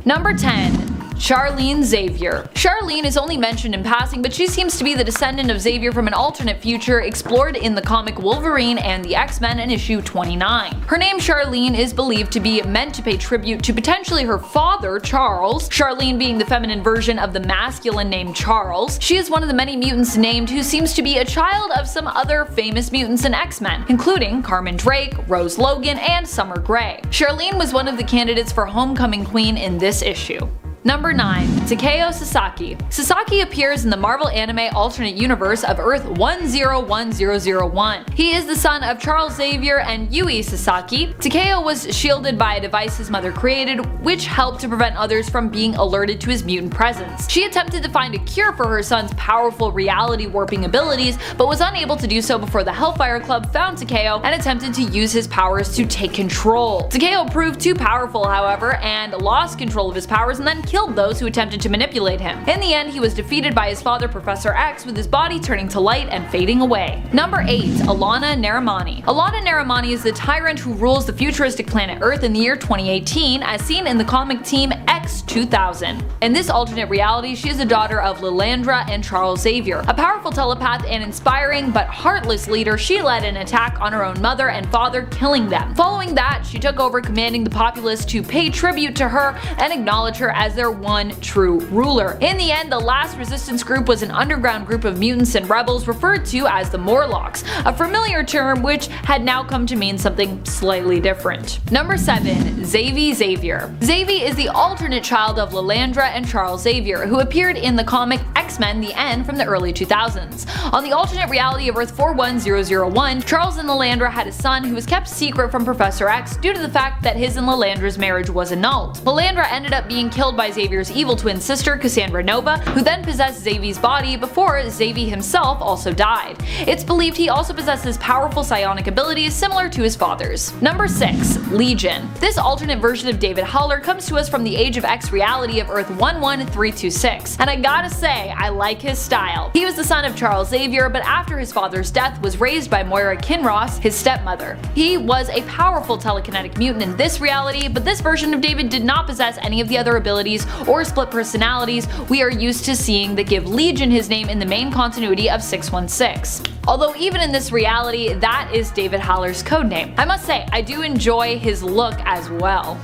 Number 10. CHARLENE XAVIER. CHARLENE is only mentioned in passing, but she seems to be the descendant of Xavier from an alternate future explored in the comic Wolverine and the X-Men in issue 29. Her name CHARLENE is believed to be meant to pay tribute to potentially her father, Charles, CHARLENE being the feminine version of the masculine name Charles. She is one of the many mutants named who seems to be a child of some other famous mutants in X-Men, including Carmen Drake, Rose Logan, and Summer Gray. CHARLENE was one of the candidates for Homecoming Queen in this issue. Number 9. Takeo Sasaki. Sasaki appears in the Marvel Anime alternate universe of Earth 101001. He is the son of Charles Xavier and Yui Sasaki. Takeo was shielded by a device his mother created, which helped to prevent others from being alerted to his mutant presence. She attempted to find a cure for her son's powerful reality warping abilities, but was unable to do so before the Hellfire Club found Takeo and attempted to use his powers to take control. Takeo proved too powerful, however, and lost control of his powers and then killed those who attempted to manipulate him. In the end, he was defeated by his father Professor X, with his body turning to light and fading away. Number 8. Alana Naramani. Alana Naramani is the tyrant who rules the futuristic planet Earth in the year 2018, as seen in the comic Team X-2000. In this alternate reality, she is the daughter of Lilandra and Charles Xavier. A powerful telepath and inspiring but heartless leader, she led an attack on her own mother and father, killing them. Following that, she took over, commanding the populace to pay tribute to her and acknowledge her as their one true ruler. In the end, the last resistance group was an underground group of mutants and rebels referred to as the Morlocks, a familiar term which had now come to mean something slightly different. Number 7. XAVIER. Xavier is the alternate child of Lilandra and Charles Xavier, who appeared in the comic X-Men The End from the early 2000s. On the alternate reality of Earth 41001, Charles and Lilandra had a son who was kept secret from Professor X due to the fact that his and Lilandra's marriage was annulled. Lilandra ended up being killed by Xavier's evil twin sister Cassandra Nova, who then possessed Xavier's body before Xavier himself also died. It's believed he also possesses powerful psionic abilities similar to his father's. Number 6. Legion. This alternate version of David Haller comes to us from the Age of X reality of Earth 11326, and I gotta say, I like his style. He was the son of Charles Xavier, but after his father's death was raised by Moira Kinross, his stepmother. He was a powerful telekinetic mutant in this reality, but this version of David did not possess any of the other abilities or split personalities we are used to seeing that give Legion his name in the main continuity of 616. Although even in this reality, that is David Haller's codename. I must say, I do enjoy his look as well.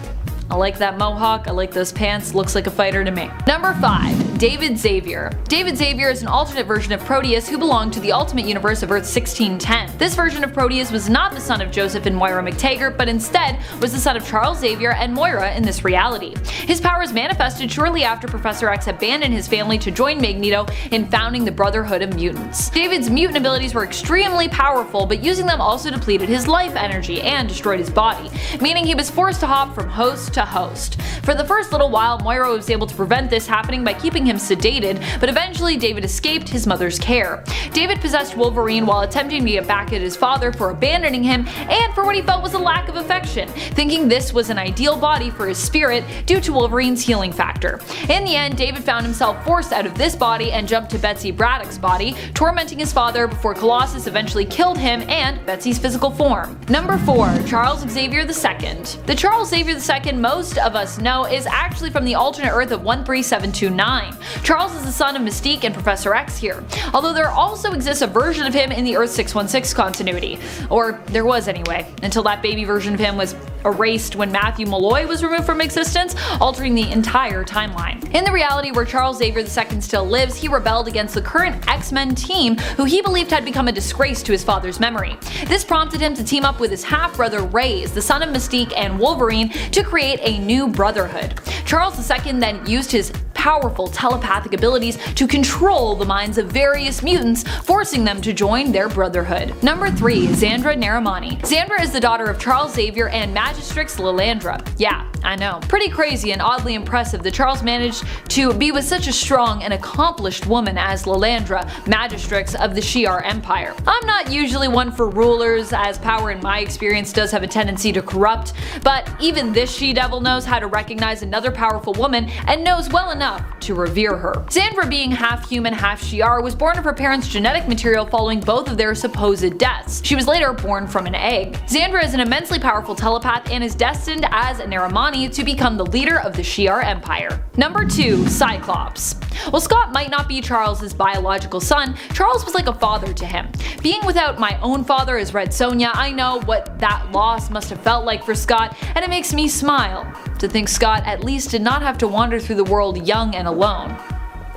I like that mohawk, I like those pants, looks like a fighter to me. Number 5. David Xavier. David Xavier is an alternate version of Proteus who belonged to the Ultimate Universe of Earth 1610. This version of Proteus was not the son of Joseph and Moira McTaggart, but instead was the son of Charles Xavier and Moira in this reality. His powers manifested shortly after Professor X abandoned his family to join Magneto in founding the Brotherhood of Mutants. David's mutant abilities were extremely powerful, but using them also depleted his life energy and destroyed his body, meaning he was forced to hop from host to host. For the first little while, Moira was able to prevent this happening by keeping him sedated, but eventually David escaped his mother's care. David possessed Wolverine while attempting to get back at his father for abandoning him and for what he felt was a lack of affection, thinking this was an ideal body for his spirit due to Wolverine's healing factor. In the end, David found himself forced out of this body and jumped to Betsy Braddock's body, tormenting his father before Colossus eventually killed him and Betsy's physical form. Number 4. Charles Xavier II. The Charles Xavier II most of us know is actually from the alternate Earth of 13729. Charles is the son of Mystique and Professor X here, although there also exists a version of him in the Earth 616 continuity. Or there was anyway, until that baby version of him was erased when Matthew Malloy was removed from existence, altering the entire timeline. In the reality where Charles Xavier II still lives, he rebelled against the current X-Men team, who he believed had become a disgrace to his father's memory. This prompted him to team up with his half-brother Reyes, the son of Mystique and Wolverine, to create a new brotherhood. Charles II then used his powerful telepathic abilities to control the minds of various mutants, forcing them to join their brotherhood. Number 3. Xandra Naramani. Xandra is the daughter of Charles Xavier and Magistrix Lilandra. Yeah, I know. Pretty crazy and oddly impressive that Charles managed to be with such a strong and accomplished woman as Lilandra, Magistrix of the Shi'ar Empire. I'm not usually one for rulers, as power in my experience does have a tendency to corrupt, but even this she-devil knows how to recognize another powerful woman and knows well enough to revere her. Xandra, being half human, half Shi'ar, was born of her parents' genetic material following both of their supposed deaths. She was later born from an egg. Xandra is an immensely powerful telepath and is destined as a Naramani money to become the leader of the Shi'ar Empire. Number 2. Cyclops. While Scott might not be Charles' biological son, Charles was like a father to him. Being without my own father as Red Sonja, I know what that loss must have felt like for Scott, and it makes me smile to think Scott at least did not have to wander through the world young and alone.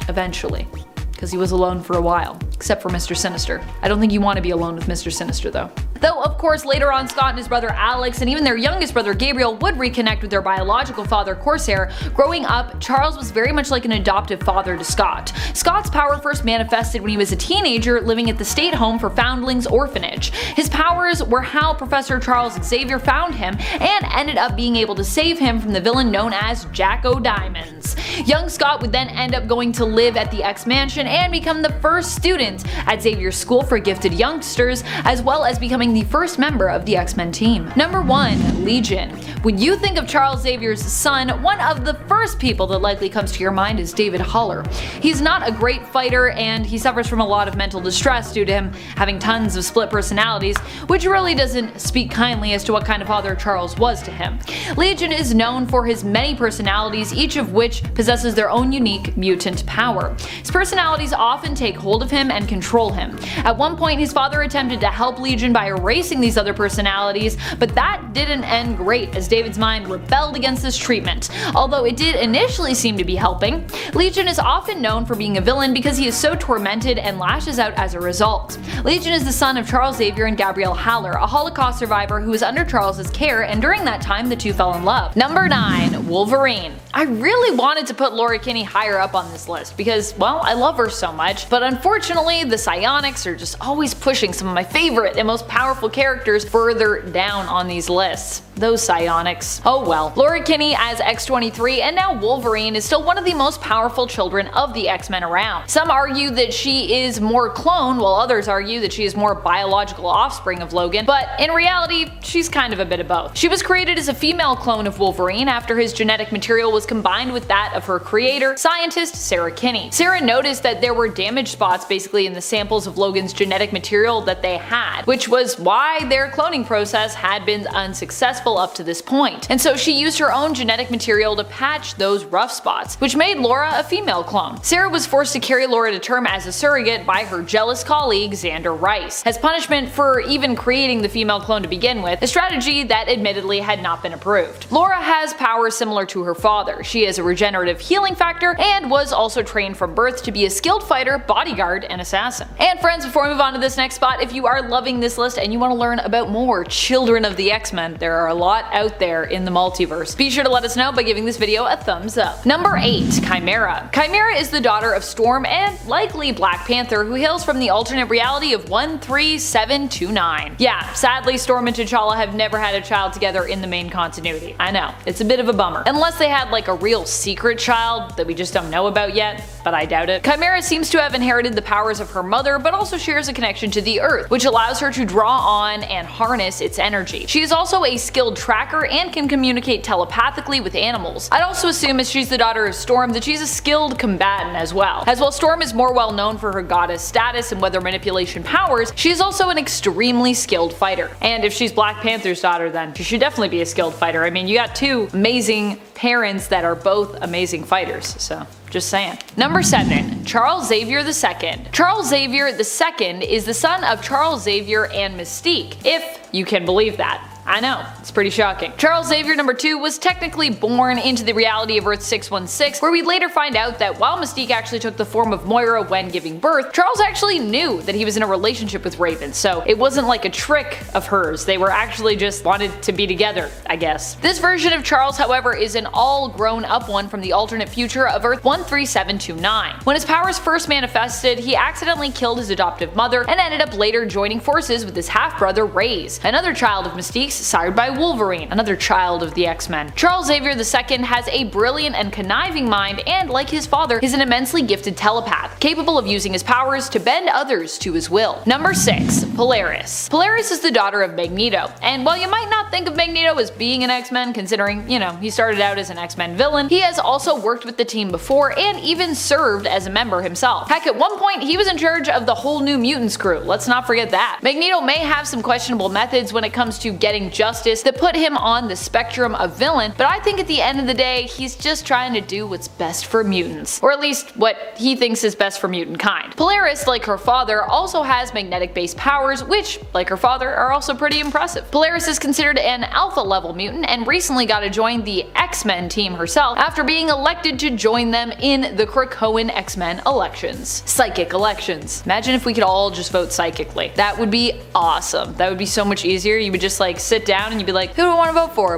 Eventually. Because he was alone for a while. Except for Mr. Sinister. I don't think you want to be alone with Mr. Sinister though. Though of course later on Scott and his brother Alex and even their youngest brother Gabriel would reconnect with their biological father Corsair, growing up Charles was very much like an adoptive father to Scott. Scott's power first manifested when he was a teenager living at the state home for foundlings orphanage. His powers were how Professor Charles Xavier found him and ended up being able to save him from the villain known as Jack O'Diamonds. Young Scott would then end up going to live at the X Mansion and become the first student at Xavier's School for Gifted Youngsters, as well as becoming the first member of the X-Men team. Number 1. Legion. When you think of Charles Xavier's son, one of the first people that likely comes to your mind is David Haller. He's not a great fighter and he suffers from a lot of mental distress due to him having tons of split personalities, which really doesn't speak kindly as to what kind of father Charles was to him. Legion is known for his many personalities, each of which possesses their own unique mutant power. His personalities often take hold of him and control him. At one point his father attempted to help Legion by erasing these other personalities, but that didn't end great as David's mind rebelled against this treatment. Although it did initially seem to be helping, Legion is often known for being a villain because he is so tormented and lashes out as a result. Legion is the son of Charles Xavier and Gabrielle Haller, a Holocaust survivor who was under Charles's care, and during that time the two fell in love. Number 9. Wolverine. I really wanted to put Laura Kinney higher up on this list because, well, I love her so much, but unfortunately the psionics are just always pushing some of my favorite and most powerful characters further down on these lists. Those psionics. Oh well. Laura Kinney as X-23 and now Wolverine is still one of the most powerful children of the X-Men around. Some argue that she is more clone, while others argue that she is more biological offspring of Logan, but in reality she's kind of a bit of both. She was created as a female clone of Wolverine after his genetic material was combined with that of her creator, scientist Sarah Kinney. Sarah noticed that there were damage spots basically in the samples of Logan's genetic material that they had, which was why their cloning process had been unsuccessful up to this point. And so she used her own genetic material to patch those rough spots, which made Laura a female clone. Sarah was forced to carry Laura to term as a surrogate by her jealous colleague Xander Rice, as punishment for even creating the female clone to begin with, a strategy that admittedly had not been approved. Laura has powers similar to her father. She has a regenerative healing factor and was also trained from birth to be a skilled fighter, bodyguard, and assassin. And friends, before we move on to this next spot, if you are loving this list and you want to learn about more children of the X-Men, there are a lot out there in the multiverse. Be sure to let us know by giving this video a thumbs up. Number 8. Chimera. Chimera is the daughter of Storm and likely Black Panther, who hails from the alternate reality of 13729. Yeah, sadly Storm and T'Challa have never had a child together in the main continuity. I know, it's a bit of a bummer. Unless they had like a real secret child that we just don't know about yet, but I doubt it. Chimera seems to have inherited the powers of her mother, but also shares a connection to the Earth, which allows her to draw on and harness its energy. She is also a skilled tracker and can communicate telepathically with animals. I'd also assume, as she's the daughter of Storm, that she's a skilled combatant as well. As while Storm is more well known for her goddess status and weather manipulation powers, she is also an extremely skilled fighter. And if she's Black Panther's daughter, then she should definitely be a skilled fighter. I mean, you got two amazing parents that are both amazing fighters, so just saying. Number 7. Charles Xavier II. Charles Xavier II is the son of Charles Xavier and Mystique, if you can believe that. I know, it's pretty shocking. Charles Xavier II was technically born into the reality of Earth 616, where we later find out that while Mystique actually took the form of Moira when giving birth, Charles actually knew that he was in a relationship with Raven, so it wasn't like a trick of hers. They were actually just wanted to be together, I guess. This version of Charles, however, is an all grown up one from the alternate future of Earth 13729. When his powers first manifested, he accidentally killed his adoptive mother and ended up later joining forces with his half-brother Reyes, another child of Mystique's sired by Wolverine, another child of the X-Men. Charles Xavier II has a brilliant and conniving mind and, like his father, is an immensely gifted telepath, capable of using his powers to bend others to his will. Number 6. Polaris. Polaris is the daughter of Magneto, and while you might not think of Magneto as being an X-Men, considering, you know, he started out as an X-Men villain, he has also worked with the team before and even served as a member himself. Heck, at one point he was in charge of the whole New Mutants crew, let's not forget that. Magneto may have some questionable methods when it comes to getting injustice that put him on the spectrum of villain, but I think at the end of the day, he's just trying to do what's best for mutants. Or at least what he thinks is best for mutant kind. Polaris, like her father, also has magnetic-based powers, which, like her father, are also pretty impressive. Polaris is considered an alpha-level mutant and recently got to join the X-Men team herself after being elected to join them in the Krakoan X-Men elections. Psychic elections. Imagine if we could all just vote psychically. That would be awesome. That would be so much easier. You would just like sit down and you'd be like, who do I want to vote for?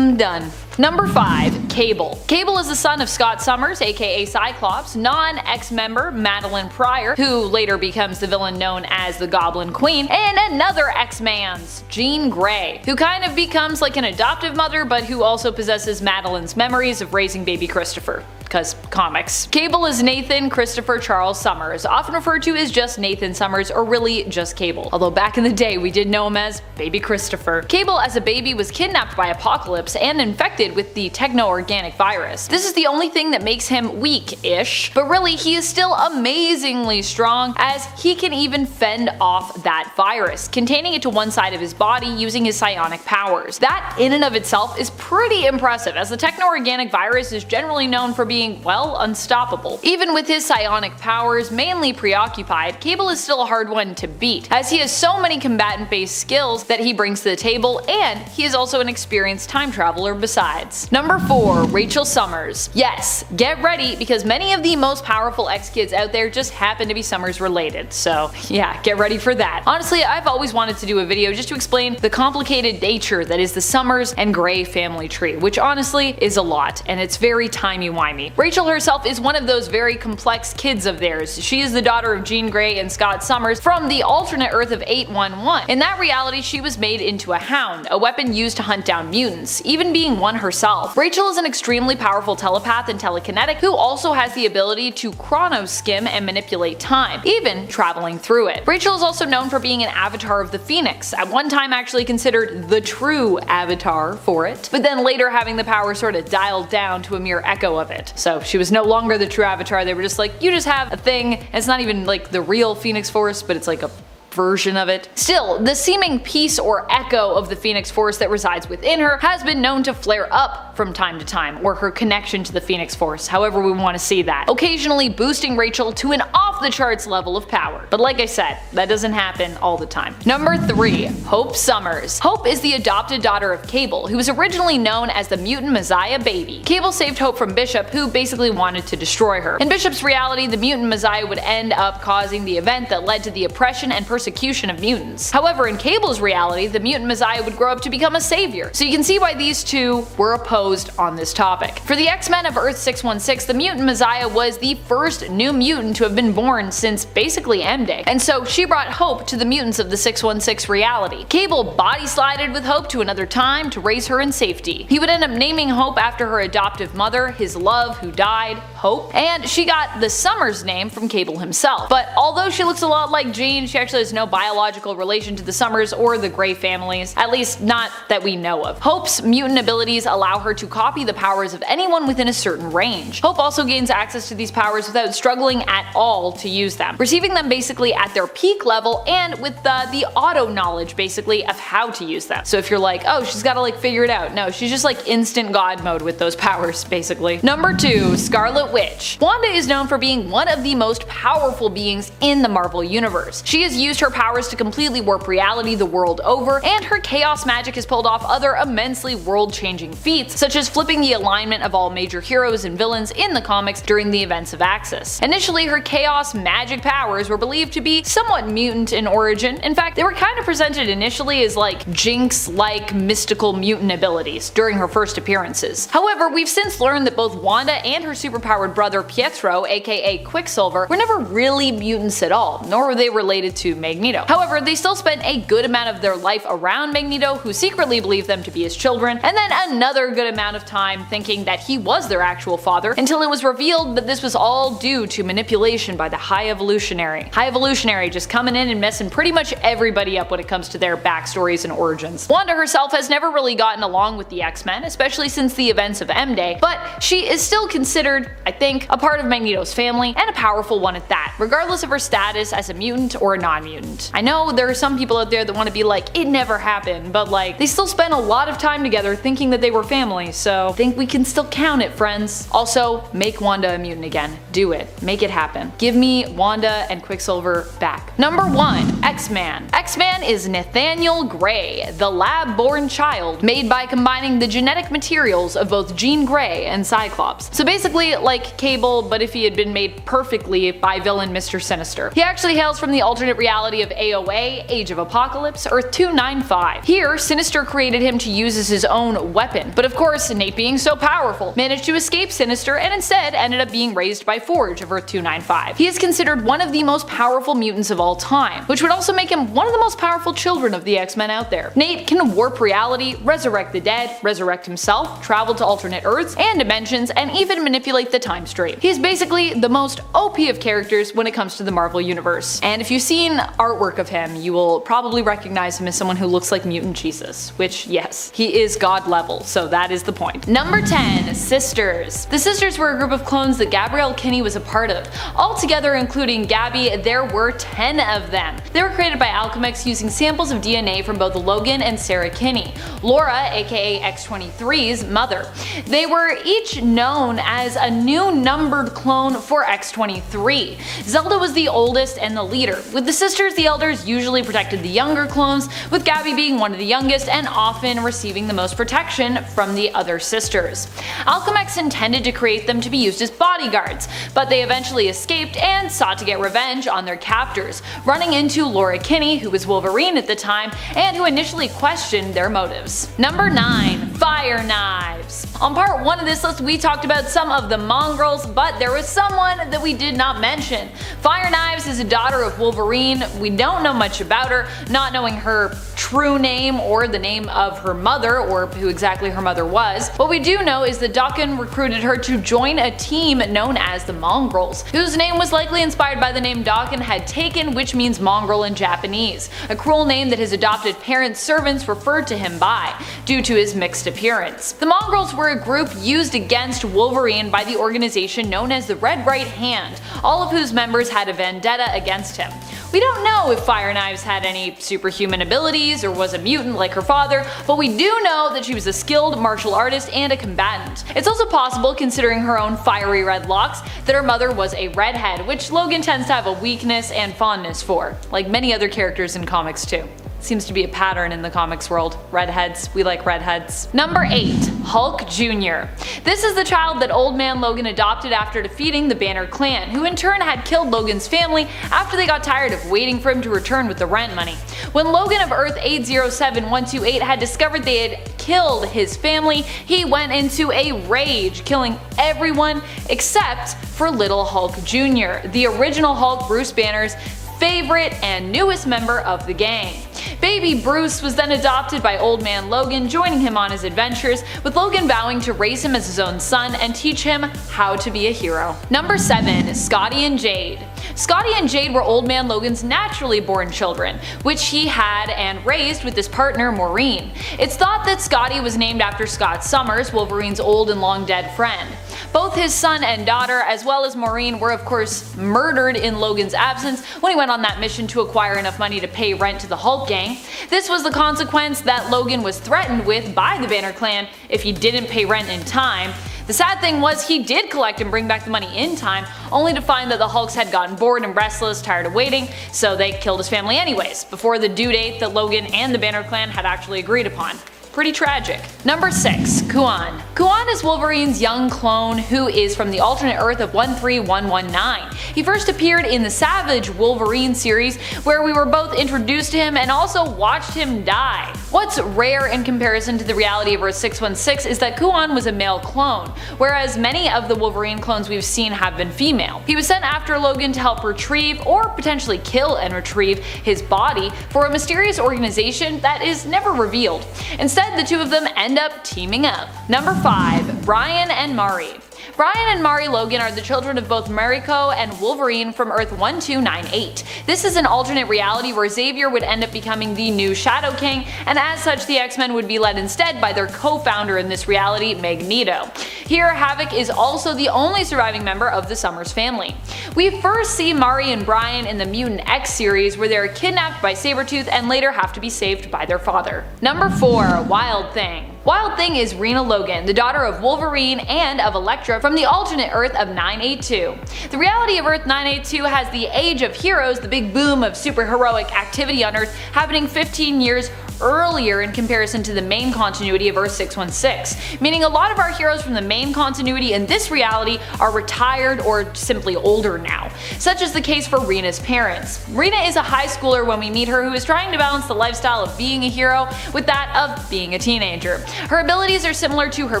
Done. Number 5. Cable. Cable is the son of Scott Summers, aka Cyclops, non-X member Madeline Pryor, who later becomes the villain known as the Goblin Queen, and another X-Man's, Jean Grey, who kind of becomes like an adoptive mother but who also possesses Madeline's memories of raising baby Christopher. Because comics. Cable is Nathan Christopher Charles Summers, often referred to as just Nathan Summers or really just Cable, although back in the day we did know him as Baby Christopher. Cable as a baby was kidnapped by Apocalypse and infected with the techno-organic virus. This is the only thing that makes him weak-ish, but really he is still amazingly strong as he can even fend off that virus, containing it to one side of his body using his psionic powers. That in and of itself is pretty impressive as the techno-organic virus is generally known for being, well, unstoppable. Even with his psionic powers mainly preoccupied, Cable is still a hard one to beat, as he has so many combatant-based skills that he brings to the table, and he is also an experienced time traveler besides. Number 4. Rachel Summers. Yes, get ready because many of the most powerful X-Kids out there just happen to be Summers related, so yeah, get ready for that. Honestly, I've always wanted to do a video just to explain the complicated nature that is the Summers and Grey family tree, which honestly is a lot, and it's very timey-wimey. Rachel herself is one of those very complex kids of theirs. She is the daughter of Jean Grey and Scott Summers from the alternate Earth of 811. In that reality, she was made into a hound, a weapon used to hunt down mutants, even being one herself. Rachel is an extremely powerful telepath and telekinetic who also has the ability to chronoskim and manipulate time, even traveling through it. Rachel is also known for being an avatar of the Phoenix, at one time actually considered the true avatar for it, but then later having the power sort of dialed down to a mere echo of it. So she was no longer the true avatar, they were just like, you just have a thing, and it's not even like the real Phoenix Force, but it's like a version of it. Still, the seeming piece or echo of the Phoenix Force that resides within her has been known to flare up from time to time, or her connection to the Phoenix Force, however we want to see that, occasionally boosting Rachel to an off-the-charts level of power. But like I said, that doesn't happen all the time. Number 3. Hope Summers. Hope is the adopted daughter of Cable, who was originally known as the Mutant Messiah Baby. Cable saved Hope from Bishop, who basically wanted to destroy her. In Bishop's reality, the Mutant Messiah would end up causing the event that led to the oppression and persecution of mutants. However, in Cable's reality, the Mutant Messiah would grow up to become a savior, so you can see why these two were opposed on this topic. For the X-Men of Earth 616, the Mutant Messiah was the first new mutant to have been born since basically M-Day, and so she brought hope to the mutants of the 616 reality. Cable body slided with Hope to another time to raise her in safety. He would end up naming Hope after her adoptive mother, his love who died, Hope, and she got the Summers name from Cable himself. But although she looks a lot like Jean, she actually has no biological relation to the Summers or the Grey families, at least not that we know of. Hope's mutant abilities allow her to copy the powers of anyone within a certain range. Hope also gains access to these powers without struggling at all to use them, receiving them basically at their peak level and with the auto knowledge basically of how to use them. So if you're like, oh, she's gotta like figure it out, no, she's just like instant god mode with those powers basically. Number 2. Scarlet Witch. Wanda is known for being one of the most powerful beings in the Marvel Universe. She has used her powers to completely warp reality the world over, and her chaos magic has pulled off other immensely world-changing feats, such as flipping the alignment of all major heroes and villains in the comics during the events of Axis. Initially, her chaos magic powers were believed to be somewhat mutant in origin. In fact, they were kind of presented initially as like Jinx-like mystical mutant abilities during her first appearances. However, we've since learned that both Wanda and her superpowered brother Pietro, aka Quicksilver, were never really mutants at all, nor were they related to Magneto. However, they still spent a good amount of their life around Magneto, who secretly believed them to be his children, and then another good amount of time thinking that he was their actual father, until it was revealed that this was all due to manipulation by the High Evolutionary. High Evolutionary just coming in and messing pretty much everybody up when it comes to their backstories and origins. Wanda herself has never really gotten along with the X-Men, especially since the events of M-Day, but she is still considered, I think, a part of Magneto's family, and a powerful one at that, regardless of her status as a mutant or a non-mutant. I know there are some people out there that want to be like, it never happened, but like, they still spent a lot of time together thinking that they were family, so I think we can still count it, friends. Also, make Wanda a mutant again. Do it. Make it happen. Give me Wanda and Quicksilver back. Number 1. X-Man. X-Man is Nathaniel Gray, the lab-born child made by combining the genetic materials of both Jean Grey and Cyclops. So basically like Cable, but if he had been made perfectly by villain Mr. Sinister. He actually hails from the alternate reality of AOA, Age of Apocalypse, Earth 295. Here, Sinister created him to use as his own weapon, but of course, Nate being so powerful, managed to escape Sinister and instead ended up being raised by Forge of Earth 295. He is considered one of the most powerful mutants of all time, which would also make him one of the most powerful children of the X-Men out there. Nate can warp reality, resurrect the dead, resurrect himself, travel to alternate Earths and dimensions, and even manipulate the time stream. He is basically the most OP of characters when it comes to the Marvel Universe. And if you've seen artwork of him, you will probably recognize him as someone who looks like Mutant Jesus, which yes, he is god level, so that is the point. Number 10. Sisters. The Sisters were a group of clones that Gabrielle Kinney was a part of. Altogether, including Gabby, there were 10 of them. They were created by Alchemax using samples of DNA from both Logan and Sarah Kinney, Laura aka X-23's mother. They were each known as a new numbered clone for X-23. Zelda was the oldest and the leader. With the sisters, the elders usually protected the younger clones, with Gabby being one of the youngest and often receiving the most protection from the other sisters. Alchemax intended to create them to be used as bodyguards, but they eventually escaped and sought to get revenge on their captors, running into Laura Kinney, who was Wolverine at the time, and who initially questioned their motives. Number 9. Fire Knives. On part 1 of this list, we talked about some of the mongrels, but there was someone that we did not mention. Fire Knives is a daughter of Wolverine. We don't know much about her, not knowing her true name or the name of her mother or who exactly her mother was. What we do know is that Daken recruited her to join a team known as the Mongrels, whose name was likely inspired by the name Daken had taken, which means mongrel in Japanese, a cruel name that his adopted parents' servants referred to him by, due to his mixed appearance. The Mongrels were a group used against Wolverine by the organization known as the Red Right Hand, all of whose members had a vendetta against him. We don't know if Fire Knives had any superhuman abilities or was a mutant like her father, but we do know that she was a skilled martial artist and a combatant. It's also possible, considering her own fiery red locks, that her mother was a redhead, which Logan tends to have a weakness and fondness for, like many other characters in comics too. Seems to be a pattern in the comics world. Redheads, we like redheads. Number 8. Hulk Jr. This is the child that Old Man Logan adopted after defeating the Banner clan, who in turn had killed Logan's family after they got tired of waiting for him to return with the rent money. When Logan of Earth 807128 had discovered they had killed his family, he went into a rage, killing everyone except for little Hulk Jr., the original Hulk, Bruce Banner's favorite and newest member of the gang. Baby Bruce was then adopted by Old Man Logan, joining him on his adventures, with Logan vowing to raise him as his own son and teach him how to be a hero. Number 7. Scotty and Jade. Scotty and Jade were Old Man Logan's naturally born children, which he had and raised with his partner Maureen. It's thought that Scotty was named after Scott Summers, Wolverine's old and long dead friend. Both his son and daughter, as well as Maureen, were of course murdered in Logan's absence when he went on that mission to acquire enough money to pay rent to the Hulk gang. This was the consequence that Logan was threatened with by the Banner clan if he didn't pay rent in time. The sad thing was he did collect and bring back the money in time, only to find that the Hulks had gotten bored and restless, tired of waiting, so they killed his family anyways, before the due date that Logan and the Banner clan had actually agreed upon. Pretty tragic. Number 6. Kuan. Kuan is Wolverine's young clone who is from the alternate Earth of 13119. He first appeared in the Savage Wolverine series, where we were both introduced to him and also watched him die. What's rare in comparison to the reality of Earth 616 is that Kuan was a male clone, whereas many of the Wolverine clones we've seen have been female. He was sent after Logan to help retrieve, or potentially kill and retrieve, his body for a mysterious organization that is never revealed. Instead, the two of them end up teaming up. Number 5. Brian and Mari. Brian and Mari Logan are the children of both Mariko and Wolverine from Earth 1298. This is an alternate reality where Xavier would end up becoming the new Shadow King, and as such the X-Men would be led instead by their co-founder in this reality, Magneto. Here, Havoc is also the only surviving member of the Summers family. We first see Mari and Brian in the Mutant X series, where they are kidnapped by Sabretooth and later have to be saved by their father. Number 4. Wild Thing. Wild Thing is Rena Logan, the daughter of Wolverine and of Elektra from the alternate Earth of 982. The reality of Earth 982 has the Age of Heroes, the big boom of superheroic activity on Earth, happening 15 years earlier in comparison to the main continuity of Earth 616, meaning a lot of our heroes from the main continuity in this reality are retired or simply older now. Such is the case for Rena's parents. Rena is a high schooler when we meet her who is trying to balance the lifestyle of being a hero with that of being a teenager. Her abilities are similar to her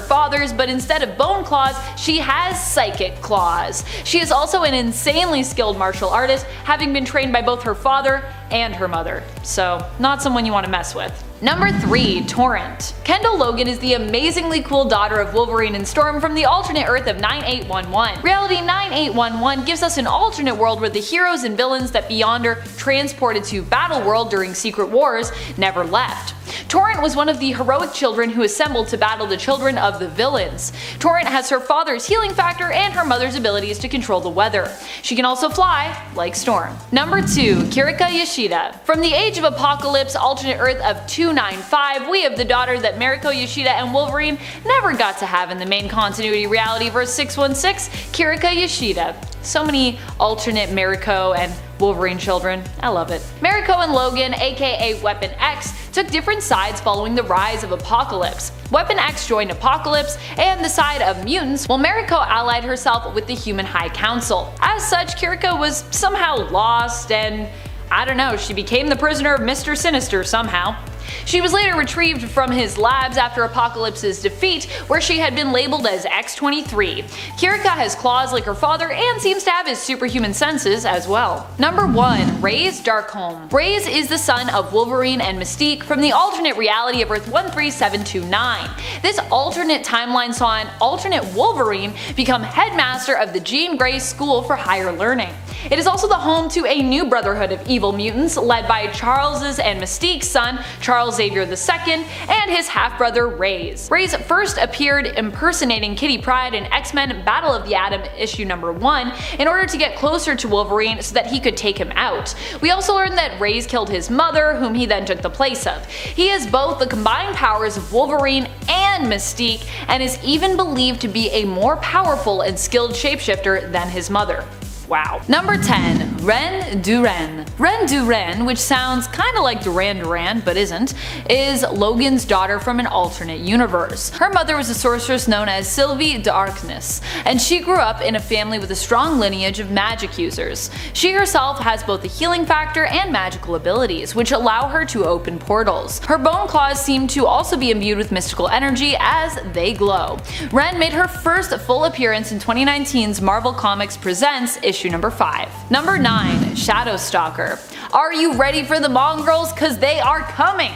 father's, but instead of bone claws, she has psychic claws. She is also an insanely skilled martial artist, having been trained by both her father and her mother, so not someone you want to mess with. Number 3. Torrent. Kendall Logan is the amazingly cool daughter of Wolverine and Storm from the alternate Earth of 9811. Reality 9811 gives us an alternate world where the heroes and villains that Beyonder transported to Battle World during Secret Wars never left. Torrent was one of the heroic children who assembled to battle the children of the villains. Torrent has her father's healing factor and her mother's abilities to control the weather. She can also fly, like Storm. Number 2. Kirika Yashida. From the Age of Apocalypse alternate Earth of 295, we have the daughter that Mariko, Yashida, and Wolverine never got to have in the main continuity reality verse 616, Kirika Yashida. So many alternate Mariko and Wolverine children, I love it. Mariko and Logan, aka Weapon X, took different sides following the rise of Apocalypse. Weapon X joined Apocalypse and the side of mutants, while Mariko allied herself with the Human High Council. As such, Kirika was somehow lost and I don't know, she became the prisoner of Mr. Sinister somehow. She was later retrieved from his labs after Apocalypse's defeat, where she had been labeled as X-23. Kirika has claws like her father and seems to have his superhuman senses as well. Number 1. Ray's Darkholme. Ray's is the son of Wolverine and Mystique from the alternate reality of Earth 13729. This alternate timeline saw an alternate Wolverine become headmaster of the Jean Grey School for Higher Learning. It is also the home to a new brotherhood of evil mutants led by Charles's and Mystique's son, Charles Xavier II, and his half-brother Ray's. Ray's first appeared impersonating Kitty Pryde in X-Men Battle of the Atom issue number 1 in order to get closer to Wolverine so that he could take him out. We also learned that Ray's killed his mother, whom he then took the place of. He has both the combined powers of Wolverine and Mystique, and is even believed to be a more powerful and skilled shapeshifter than his mother. Wow. Number 10. Reine Duren. Reine Duren, which sounds kinda like Duran Duran but isn't, is Logan's daughter from an alternate universe. Her mother was a sorceress known as Sylvie Darkness, and she grew up in a family with a strong lineage of magic users. She herself has both a healing factor and magical abilities, which allow her to open portals. Her bone claws seem to also be imbued with mystical energy as they glow. Reine made her first full appearance in 2019's Marvel Comics Presents issue number 5. Number 9. Shadow Stalker. Are you ready for the Mongrels? Cause they are coming!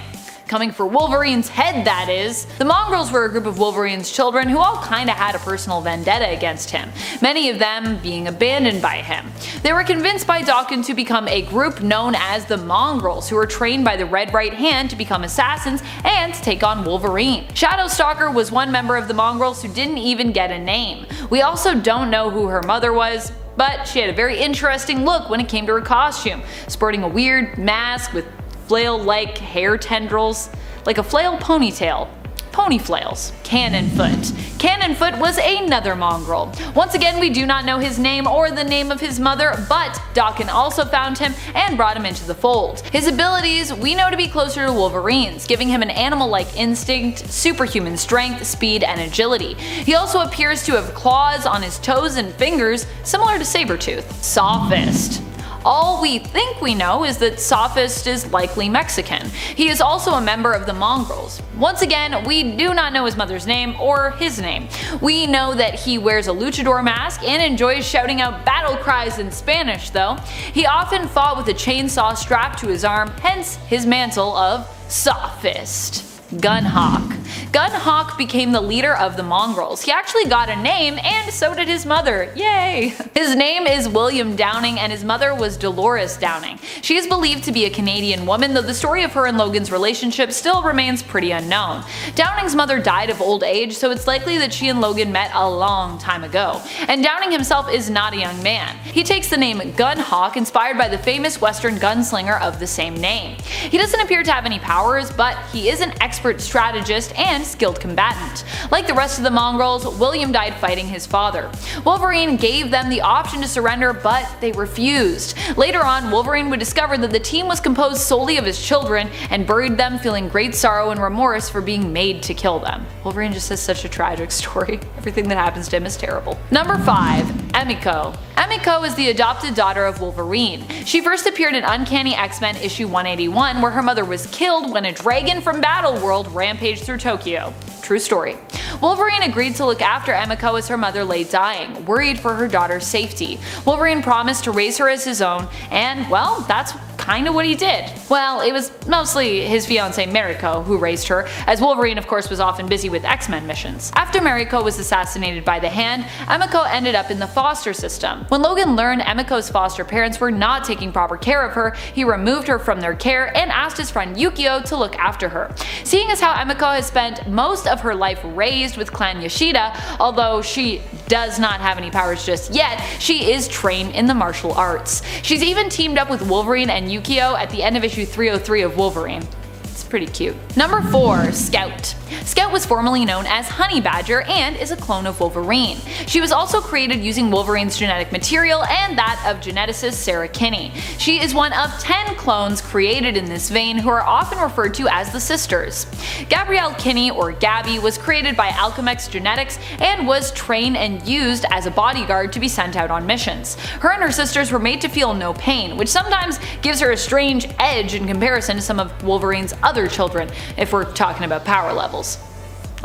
Coming for Wolverine's head, that is. The Mongrels were a group of Wolverine's children who all kinda had a personal vendetta against him, many of them being abandoned by him. They were convinced by Dawkins to become a group known as the Mongrels, who were trained by the Red Right Hand to become assassins and to take on Wolverine. Shadow Stalker was one member of the Mongrels who didn't even get a name. We also don't know who her mother was, but she had a very interesting look when it came to her costume, sporting a weird mask with flail-like hair tendrils, like a flail ponytail. Pony flails. Cannonfoot. Cannonfoot was another mongrel. Once again, we do not know his name or the name of his mother, but Dawkins also found him and brought him into the fold. His abilities we know to be closer to Wolverine's, giving him an animal-like instinct, superhuman strength, speed, and agility. He also appears to have claws on his toes and fingers, similar to Sabretooth. Sophist. All we think we know is that Sophist is likely Mexican. He is also a member of the Mongrels. Once again, we do not know his mother's name or his name. We know that he wears a luchador mask and enjoys shouting out battle cries in Spanish though. He often fought with a chainsaw strapped to his arm, hence his mantle of Sophist. Gunhawk. Gunhawk became the leader of the mongrels. He actually got a name, and so did his mother. Yay! His name is William Downing, and his mother was Dolores Downing. She is believed to be a Canadian woman, though the story of her and Logan's relationship still remains pretty unknown. Downing's mother died of old age, so it's likely that she and Logan met a long time ago. And Downing himself is not a young man. He takes the name Gunhawk, inspired by the famous Western gunslinger of the same name. He doesn't appear to have any powers, but he is an expert strategist and skilled combatant. Like the rest of the mongrels, William died fighting his father. Wolverine gave them the option to surrender, but they refused. Later on, Wolverine would discover that the team was composed solely of his children and buried them, feeling great sorrow and remorse for being made to kill them. Wolverine just has such a tragic story. Everything that happens to him is terrible. Number 5. Emiko. Emiko is the adopted daughter of Wolverine. She first appeared in Uncanny X-Men issue 181, where her mother was killed when a dragon from Battleworld rampaged through Tokyo. True story. Wolverine agreed to look after Emiko as her mother lay dying, worried for her daughter's safety. Wolverine promised to raise her as his own, and well, that's kinda what he did. Well, it was mostly his fiancée Mariko who raised her, as Wolverine of course was often busy with X-Men missions. After Mariko was assassinated by the Hand, Emiko ended up in the foster system. When Logan learned Emiko's foster parents were not taking proper care of her, he removed her from their care and asked his friend Yukio to look after her. Seeing as how Emiko has spent most of her life raised with Clan Yashida, although she does not have any powers just yet, she is trained in the martial arts. She's even teamed up with Wolverine and Yukio at the end of issue 303 of Wolverine. It's pretty cute. Number 4. Scout. Scout was formerly known as Honey Badger and is a clone of Wolverine. She was also created using Wolverine's genetic material and that of geneticist Sarah Kinney. She is one of 10 clones created in this vein who are often referred to as the Sisters. Gabrielle Kinney, or Gabby, was created by Alchemex Genetics and was trained and used as a bodyguard to be sent out on missions. Her and her sisters were made to feel no pain, which sometimes gives her a strange edge in comparison to some of Wolverine's other children, if we're talking about power levels.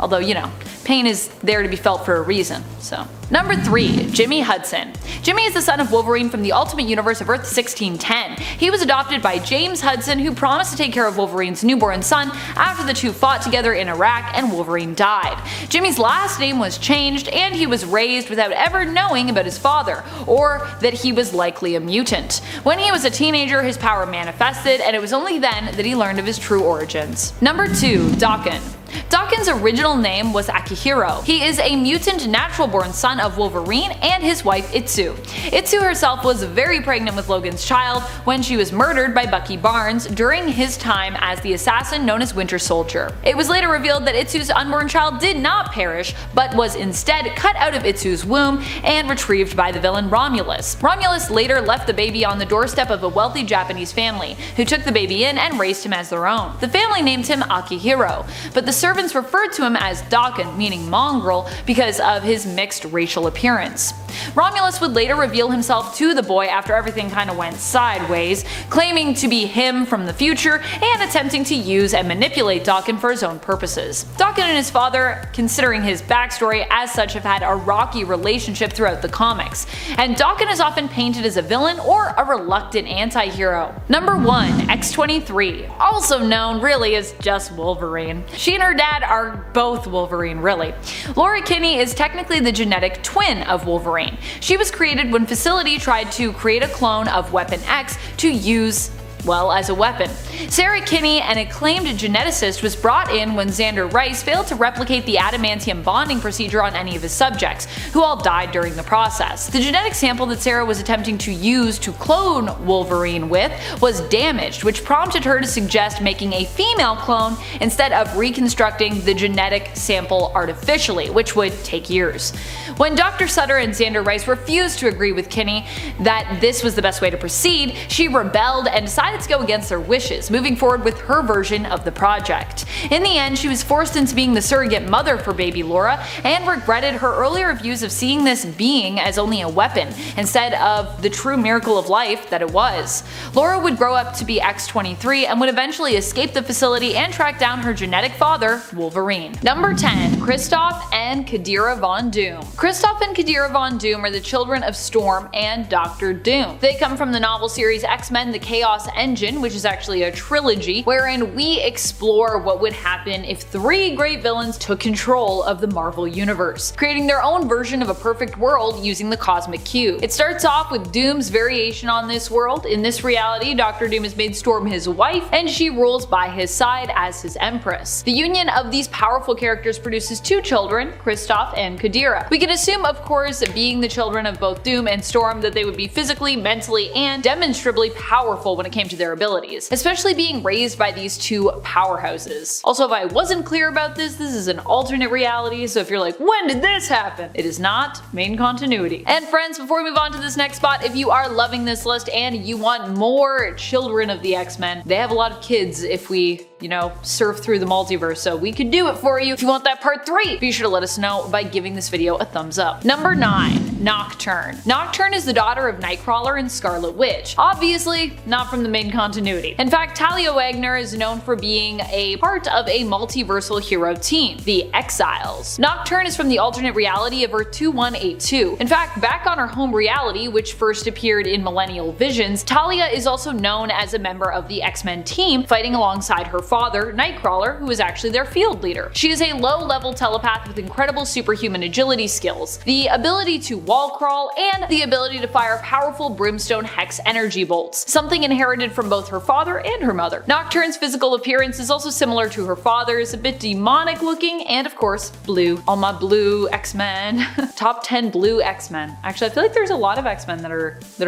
Although, you know, pain is there to be felt for a reason, so. Number 3. Jimmy Hudson. Jimmy is the son of Wolverine from the Ultimate Universe of Earth 1610. He was adopted by James Hudson, who promised to take care of Wolverine's newborn son after the two fought together in Iraq and Wolverine died. Jimmy's last name was changed, and he was raised without ever knowing about his father, or that he was likely a mutant. When he was a teenager, his power manifested, and it was only then that he learned of his true origins. Number 2. Daken. Daken's original name was Akihiro. He is a mutant natural-born son of Wolverine and his wife Itsu. Itsu herself was very pregnant with Logan's child when she was murdered by Bucky Barnes during his time as the assassin known as Winter Soldier. It was later revealed that Itsu's unborn child did not perish, but was instead cut out of Itsu's womb and retrieved by the villain Romulus. Romulus later left the baby on the doorstep of a wealthy Japanese family, who took the baby in and raised him as their own. The family named him Akihiro, but the servants referred to him as Daken, meaning mongrel, because of his mixed racial appearance. Romulus would later reveal himself to the boy after everything kinda went sideways, claiming to be him from the future and attempting to use and manipulate Daken for his own purposes. Daken and his father, considering his backstory as such, have had a rocky relationship throughout the comics, and Daken is often painted as a villain or a reluctant anti-hero. Number 1. X-23, also known really as just Wolverine. She and her dad are both Wolverine, really. Laura Kinney is technically the genetic twin of Wolverine. She was created when Facility tried to create a clone of Weapon X to use, well, as a weapon. Sarah Kinney, an acclaimed geneticist, was brought in when Xander Rice failed to replicate the adamantium bonding procedure on any of his subjects, who all died during the process. The genetic sample that Sarah was attempting to use to clone Wolverine with was damaged, which prompted her to suggest making a female clone instead of reconstructing the genetic sample artificially, which would take years. When Dr. Sutter and Xander Rice refused to agree with Kinney that this was the best way to proceed, she rebelled and decided to go against their wishes, moving forward with her version of the project. In the end, she was forced into being the surrogate mother for baby Laura and regretted her earlier views of seeing this being as only a weapon instead of the true miracle of life that it was. Laura would grow up to be X-23 and would eventually escape the facility and track down her genetic father, Wolverine. Number 10. Kristoff and Kadira Von Doom. Kristoff and Kira Von Doom are the children of Storm and Dr. Doom. They come from the novel series X-Men: The Chaos Engine, which is actually a trilogy wherein we explore what would happen if 3 great villains took control of the Marvel Universe, creating their own version of a perfect world using the Cosmic Cube. It starts off with Doom's variation on this world. In this reality, Dr. Doom has made Storm his wife, and she rules by his side as his Empress. The union of these powerful characters produces 2 children, Kristoff and Kira. We can assume, of course, being the children of both Doom and Storm, that they would be physically, mentally, and demonstrably powerful when it came to their abilities, especially being raised by these 2 powerhouses. Also, if I wasn't clear about this is an alternate reality, so if you're like, when did this happen? It is not main continuity. And friends, before we move on to this next spot, if you are loving this list and you want more children of the X-Men, they have a lot of kids if we, surf through the multiverse, so we could do it for you. If you want that part 3, be sure to let us know by giving this video a thumbs up. Number 9. Nocturne. Nocturne is the daughter of Nightcrawler and Scarlet Witch. Obviously, not from the main continuity. In fact, Talia Wagner is known for being a part of a multiversal hero team, the Exiles. Nocturne is from the alternate reality of Earth 2182. In fact, back on her home reality, which first appeared in Millennial Visions, Talia is also known as a member of the X-Men team, fighting alongside her father, Nightcrawler, who is actually their field leader. She is a low-level telepath with incredible superhuman agility skills, the ability to wall crawl, and the ability to fire powerful brimstone hex energy bolts, something inherited from both her father and her mother. Nocturne's physical appearance is also similar to her father's, a bit demonic looking, and of course, blue. All my blue X-Men. Top 10 blue X-Men. Actually, I feel like there's a lot of X-Men that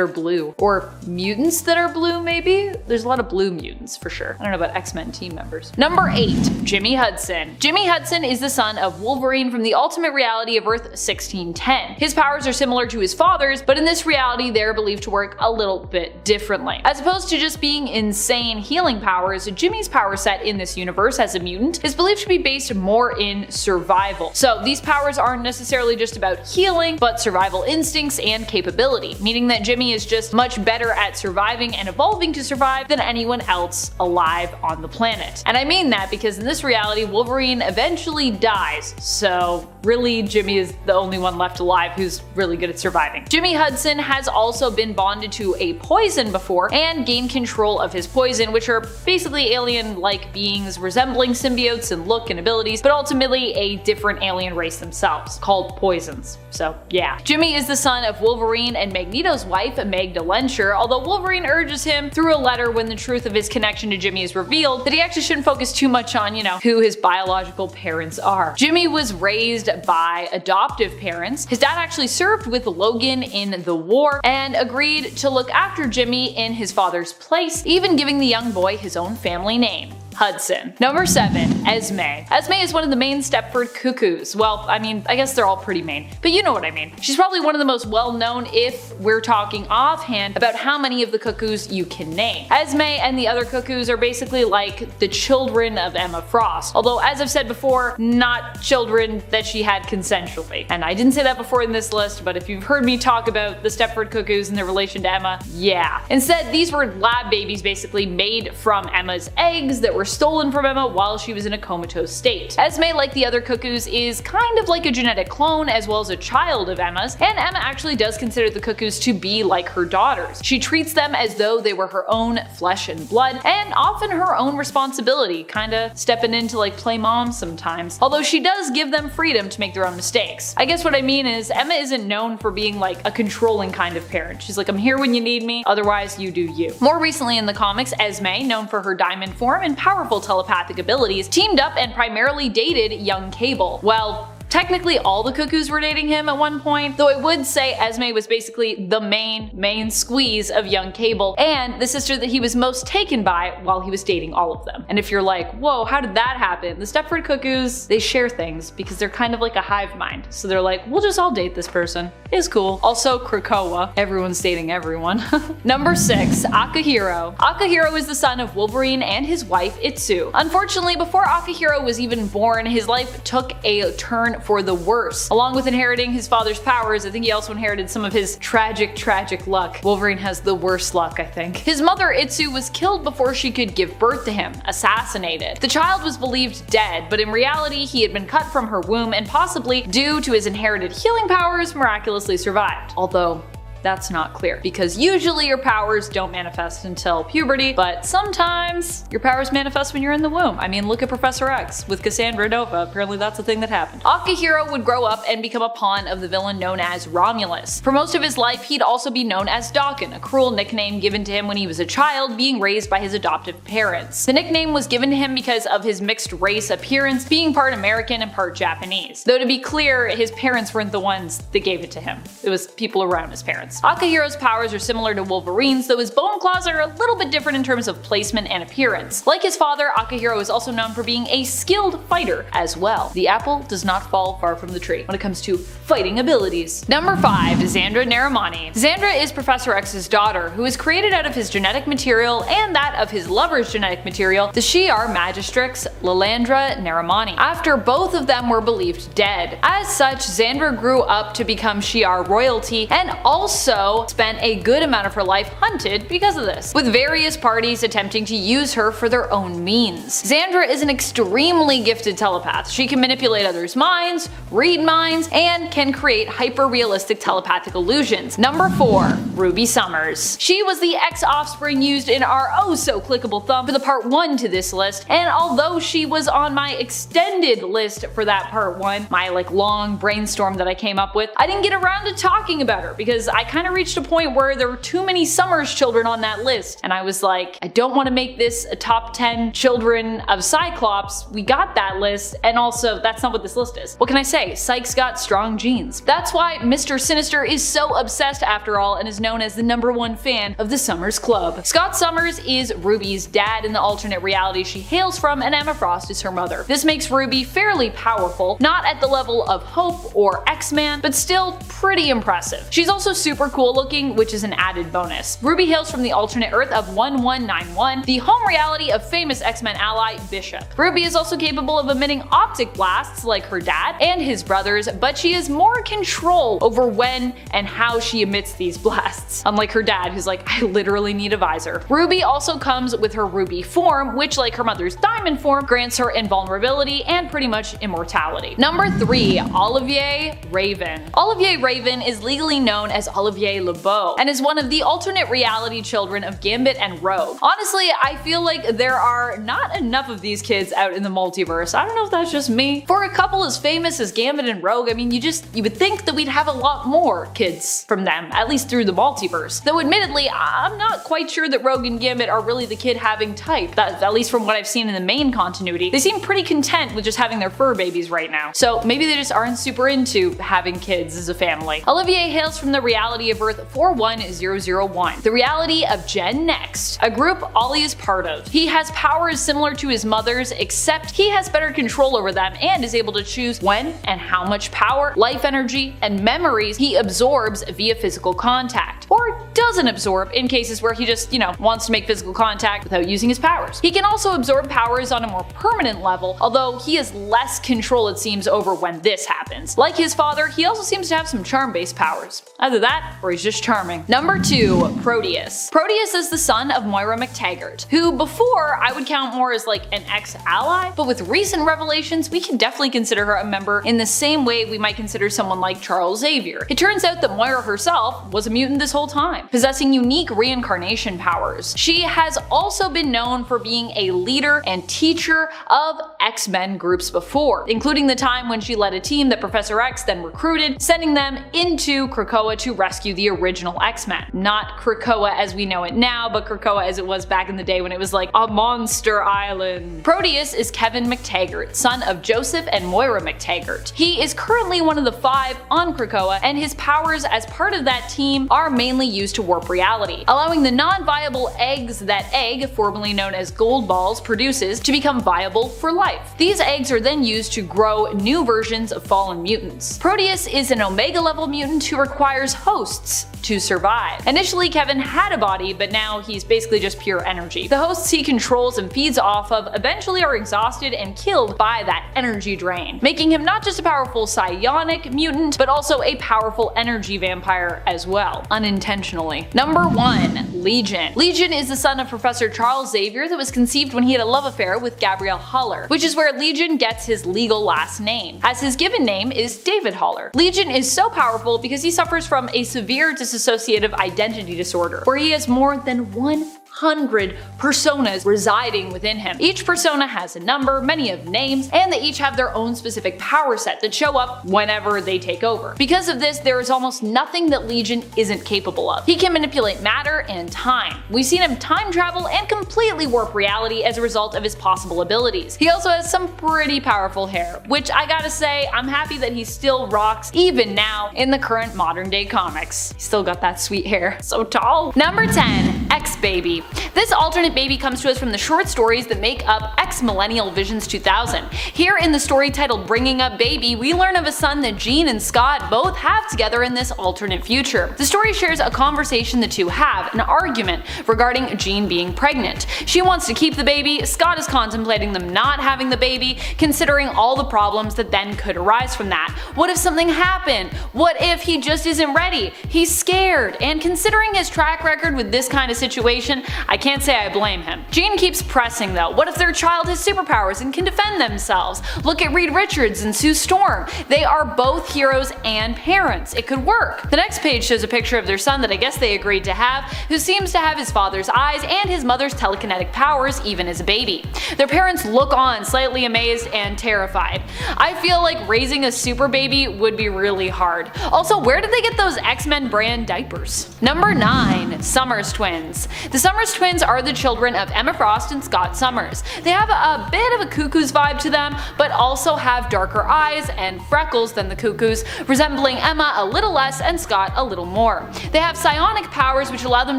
are blue. Or mutants that are blue, maybe? There's a lot of blue mutants, for sure. I don't know about X-Men team members. Number 8. Jimmy Hudson. Jimmy Hudson is the son of Wolverine from the ultimate reality of Earth 1610. His powers are similar to his father's, but in this reality they're believed to work a little bit differently. As opposed to just being insane healing powers, Jimmy's power set in this universe as a mutant is believed to be based more in survival. So these powers aren't necessarily just about healing, but survival instincts and capability, meaning that Jimmy is just much better at surviving and evolving to survive than anyone else alive on the planet. And I mean that because in this reality, Wolverine eventually dies, so really Jimmy is the only one left alive who's really good at surviving. Jimmy Hudson has also been bonded to a poison before and gained control of his poison, which are basically alien-like beings resembling symbiotes in look and abilities, but ultimately a different alien race themselves, called poisons. So yeah. Jimmy is the son of Wolverine and Magneto's wife, Magda Lencher, although Wolverine urges him through a letter when the truth of his connection to Jimmy is revealed that he actually shouldn't focus too much on, who his biological parents are. Jimmy was raised by adoptive parents. His dad actually served with Logan in the war and agreed to look after Jimmy in his father's place, even giving the young boy his own family name. Hudson. Number 7. Esme. Esme is one of the main Stepford Cuckoos. Well, I mean, I guess they're all pretty main, but you know what I mean. She's probably one of the most well-known if we're talking offhand about how many of the Cuckoos you can name. Esme and the other Cuckoos are basically like the children of Emma Frost, although as I've said before, not children that she had consensually. And I didn't say that before in this list, but if you've heard me talk about the Stepford Cuckoos and their relation to Emma, yeah. Instead, these were lab babies basically made from Emma's eggs that were stolen from Emma while she was in a comatose state. Esme, like the other Cuckoos, is kind of like a genetic clone as well as a child of Emma's, and Emma actually does consider the Cuckoos to be like her daughters. She treats them as though they were her own flesh and blood, and often her own responsibility, kinda stepping in to like play mom sometimes, although she does give them freedom to make their own mistakes. I guess what I mean is Emma isn't known for being like a controlling kind of parent. She's like, I'm here when you need me, otherwise you do you. More recently in the comics, Esme, known for her diamond form and powerful telepathic abilities, teamed up and primarily dated young Cable. Well, technically all the Cuckoos were dating him at one point, though I would say Esme was basically the main squeeze of young Cable, and the sister that he was most taken by while he was dating all of them. And if you're like, whoa, how did that happen? The Stepford Cuckoos, they share things because they're kind of like a hive mind. So they're like, we'll just all date this person. It's cool. Also Krakoa. Everyone's dating everyone. Number 6. Akihiro. Akihiro is the son of Wolverine and his wife Itsu. Unfortunately, before Akihiro was even born, his life took a turn for the worse. Along with inheriting his father's powers, I think he also inherited some of his tragic luck. Wolverine has the worst luck, I think. His mother, Itsu, was killed before she could give birth to him, assassinated. The child was believed dead, but in reality he had been cut from her womb and possibly, due to his inherited healing powers, miraculously survived. Although, that's not clear, because usually your powers don't manifest until puberty, but sometimes your powers manifest when you're in the womb. I mean, look at Professor X with Cassandra Nova, apparently that's a thing that happened. Akihiro would grow up and become a pawn of the villain known as Romulus. For most of his life, he'd also be known as Daken, a cruel nickname given to him when he was a child, being raised by his adoptive parents. The nickname was given to him because of his mixed race appearance, being part American and part Japanese. Though to be clear, his parents weren't the ones that gave it to him. It was people around his parents. Akihiro's powers are similar to Wolverine's, though his bone claws are a little bit different in terms of placement and appearance. Like his father, Akihiro is also known for being a skilled fighter as well. The apple does not fall far from the tree when it comes to fighting abilities. Number 5. Xandra Naramani. Xandra is Professor X's daughter, who is created out of his genetic material and that of his lover's genetic material, the Shi'ar Magistrix Lilandra Naramani, after both of them were believed dead. As such, Xandra grew up to become Shi'ar royalty and also spent a good amount of her life hunted because of this, with various parties attempting to use her for their own means. Xandra is an extremely gifted telepath. She can manipulate others' minds, read minds, and can create hyper-realistic telepathic illusions. Number 4. Ruby Summers. She was the X-offspring used in our oh-so-clickable thumb for the part 1 to this list, and although she was on my extended list for that part 1, my long brainstorm that I came up with, I didn't get around to talking about her because I kind of reached a point where there were too many Summers children on that list, and I was like, I don't want to make this a top 10 children of Cyclops. We got that list, and also that's not what this list is. What can I say? Sykes got strong genes. That's why Mr. Sinister is so obsessed after all and is known as the #1 fan of the Summers Club. Scott Summers is Ruby's dad in the alternate reality she hails from, and Emma Frost is her mother. This makes Ruby fairly powerful, not at the level of Hope or X-Man, but still pretty impressive. She's also super cool looking, which is an added bonus. Ruby hails from the alternate Earth of 1191, the home reality of famous X-Men ally Bishop. Ruby is also capable of emitting optic blasts like her dad and his brothers, but she has more control over when and how she emits these blasts, unlike her dad who's like, I literally need a visor. Ruby also comes with her Ruby form, which like her mother's Diamond form, grants her invulnerability and pretty much immortality. Number 3. Olivier Raven. Olivier Raven is legally known as Olivier LeBeau and is one of the alternate reality children of Gambit and Rogue. Honestly, I feel like there are not enough of these kids out in the multiverse. I don't know if that's just me. For a couple as famous as Gambit and Rogue, I mean, you would think that we'd have a lot more kids from them, at least through the multiverse. Though admittedly, I'm not quite sure that Rogue and Gambit are really the kid having type, at least from what I've seen in the main continuity. They seem pretty content with just having their fur babies right now. So maybe they just aren't super into having kids as a family. Olivier hails from the reality of Earth 41001, the reality of Gen Next, a group Ollie is part of. He has powers similar to his mother's, except he has better control over them and is able to choose when and how much power, life energy, and memories he absorbs via physical contact, or doesn't absorb in cases where he just, wants to make physical contact without using his powers. He can also absorb powers on a more permanent level, although he has less control it seems over when this happens. Like his father, he also seems to have some charm-based powers. Either that, or he's just charming. Number 2. Proteus. Proteus is the son of Moira McTaggart, who before I would count more as like an ex-ally, but with recent revelations we can definitely consider her a member in the same way we might consider someone like Charles Xavier. It turns out that Moira herself was a mutant this whole time, possessing unique reincarnation powers. She has also been known for being a leader and teacher of X-Men groups before, including the time when she led a team that Professor X then recruited, sending them into Krakoa to rescue the original X-Men. Not Krakoa as we know it now, but Krakoa as it was back in the day when it was like a monster island. Proteus is Kevin McTaggart, son of Joseph and Moira McTaggart. He is currently one of the 5 on Krakoa, and his powers as part of that team are mainly used to warp reality, allowing the non-viable eggs that Egg, formerly known as Gold Balls, produces to become viable for life. These eggs are then used to grow new versions of fallen fallen mutants. Proteus is an Omega level mutant who requires hosts to survive. Initially, Kevin had a body, but now he's basically just pure energy. The hosts he controls and feeds off of eventually are exhausted and killed by that energy drain, making him not just a powerful psionic mutant, but also a powerful energy vampire as well, unintentionally. Number 1. Legion. Legion is the son of Professor Charles Xavier that was conceived when he had a love affair with Gabrielle Haller, which is where Legion gets his legal last name, as his given name is David Haller. Legion is so powerful because he suffers from a severe dissociative identity disorder, where he has more than 100 personas residing within him. Each persona has a number, many of names, and they each have their own specific power set that show up whenever they take over. Because of this, there is almost nothing that Legion isn't capable of. He can manipulate matter and time. We've seen him time travel and completely warp reality as a result of his possible abilities. He also has some pretty powerful hair, which I gotta say, I'm happy that he still rocks even now in the current modern day comics. He's still got that sweet hair. So tall. Number 10. X-Baby. This alternate baby comes to us from the short stories that make up X-Millennial Visions 2000. Here in the story titled Bringing Up Baby, we learn of a son that Jean and Scott both have together in this alternate future. The story shares a conversation the two have, an argument regarding Jean being pregnant. She wants to keep the baby, Scott is contemplating them not having the baby, considering all the problems that then could arise from that. What if something happened? What if he just isn't ready? He's scared, and considering his track record with this kind of situation, I can't say I blame him. Jean keeps pressing though. What if their child has superpowers and can defend themselves? Look at Reed Richards and Sue Storm. They are both heroes and parents. It could work. The next page shows a picture of their son that I guess they agreed to have, who seems to have his father's eyes and his mother's telekinetic powers even as a baby. Their parents look on, slightly amazed and terrified. I feel like raising a super baby would be really hard. Also, where did they get those X-Men brand diapers? Number 9. Summers Twins. The Summers Twins are the children of Emma Frost and Scott Summers. They have a bit of a Cuckoo's vibe to them, but also have darker eyes and freckles than the Cuckoos, resembling Emma a little less and Scott a little more. They have psionic powers which allow them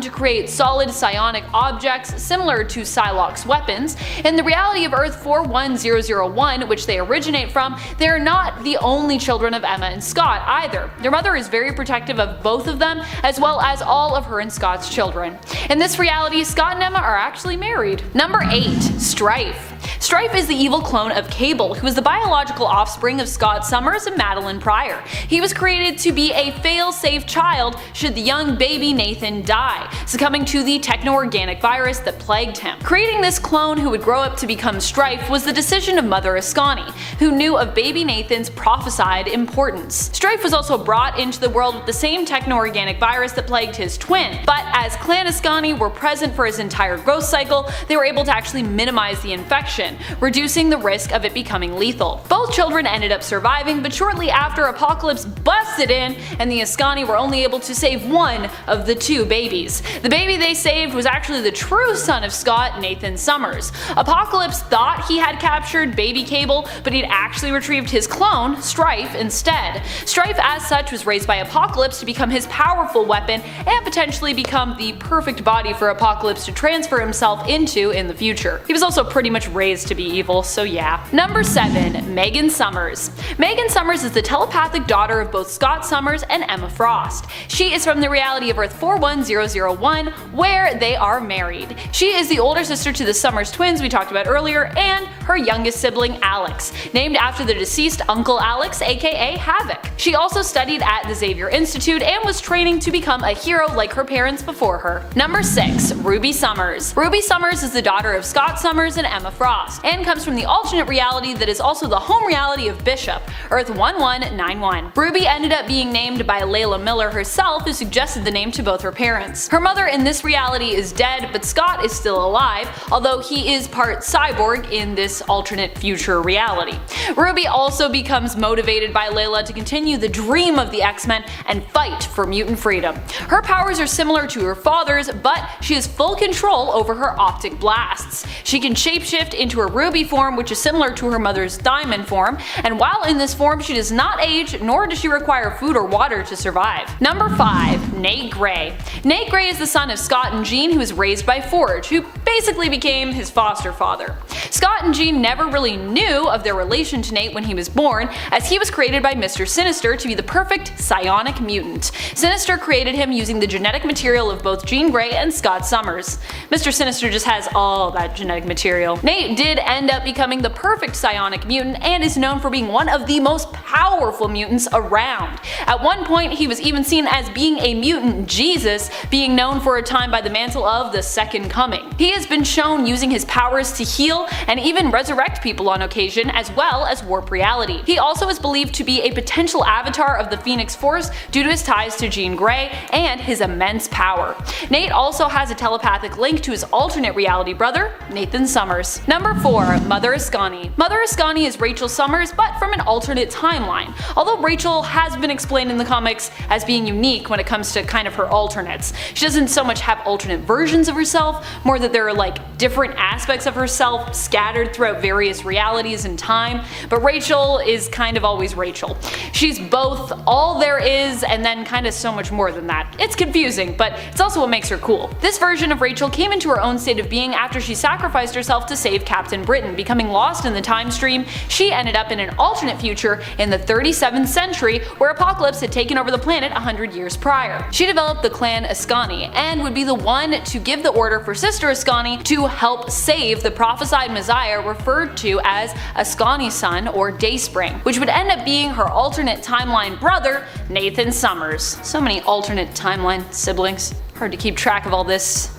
to create solid psionic objects similar to Psylocke's weapons. In the reality of Earth 41001, which they originate from, they are not the only children of Emma and Scott either. Their mother is very protective of both of them, as well as all of her and Scott's children. In this reality, Scott and Emma are actually married. Number 8. STRYFE. STRYFE is the evil clone of Cable, who is the biological offspring of Scott Summers and Madeline Pryor. He was created to be a fail-safe child should the young baby Nathan die, succumbing to the techno-organic virus that plagued him. Creating this clone who would grow up to become STRYFE was the decision of Mother Ascani, who knew of baby Nathan's prophesied importance. STRYFE was also brought into the world with the same techno-organic virus that plagued his twin, but as Clan Ascani were present for his entire growth cycle, they were able to actually minimize the infection, reducing the risk of it becoming lethal. Both children ended up surviving, but shortly after, Apocalypse busted in and the Ascani were only able to save one of the two babies. The baby they saved was actually the true son of Scott, Nathan Summers. Apocalypse thought he had captured baby Cable, but he'd actually retrieved his clone, STRYFE, instead. STRYFE as such was raised by Apocalypse to become his powerful weapon and potentially become the perfect body for Apocalypse to transfer himself into in the future. He was also pretty much raised to be evil, so yeah. Number 7. Megan Summers. Megan Summers is the telepathic daughter of both Scott Summers and Emma Frost. She is from the reality of Earth 41001, where they are married. She is the older sister to the Summers twins we talked about earlier, and her youngest sibling Alex, named after the deceased Uncle Alex, aka Havoc. She also studied at the Xavier Institute and was training to become a hero like her parents before her. Number 6. Ruby Summers. Ruby Summers is the daughter of Scott Summers and Emma Frost, and comes from the alternate reality that is also the home reality of Bishop, Earth 1191. Ruby ended up being named by Layla Miller herself, who suggested the name to both her parents. Her mother in this reality is dead, but Scott is still alive, although he is part cyborg in this alternate future reality. Ruby also becomes motivated by Layla to continue the dream of the X-Men and fight for mutant freedom. Her powers are similar to her father's, but she has full control over her optic blasts. She can shapeshift into her Ruby form, which is similar to her mother's Diamond form, and while in this form she does not age, nor does she require food or water to survive. Number 5. Nate Gray. Nate Gray is the son of Scott and Jean, who is raised by Forge, who basically became his foster father. Scott and Jean never really knew of their relation to Nate when he was born, as he was created by Mr. Sinister to be the perfect psionic mutant. Sinister created him using the genetic material of both Jean Grey and Scott Summers. Mr. Sinister just has all that genetic material. Nate did end up becoming the perfect psionic mutant and is known for being one of the most powerful mutants around. At one point he was even seen as being a mutant Jesus, being known for a time by the mantle of the Second Coming. He has been shown using his powers to heal and even resurrect people on occasion, as well as warp reality. He also is believed to be a potential avatar of the Phoenix Force due to his ties to Jean Grey and his immense power. Nate also has a telepathic link to his alternate reality brother, Nathan Summers. Number 4. Mother Ascani. Mother Ascani is Rachel Summers, but from an alternate timeline. Although Rachel has been explained in the comics as being unique when it comes to kind of her alternates. She doesn't so much have alternate versions of herself, more that there are like different aspects of herself scattered throughout various realities and time, but Rachel is kind of always Rachel. She's both all there is and then kind of so much more than that. It's confusing, but it's also what makes her cool. This version of Rachel came into her own state of being after she sacrificed herself to save Captain Britain. Becoming lost in the time stream, she ended up in an alternate future in the 37th century where Apocalypse had taken over the planet 100 years prior. She developed the clan Ascani and would be the one to give the order for Sister Ascani to help save the prophesied Messiah referred to as Ascani's son or Dayspring, which would end up being her alternate timeline brother, Nathan Summers. So many alternate timeline siblings. Hard to keep track of all this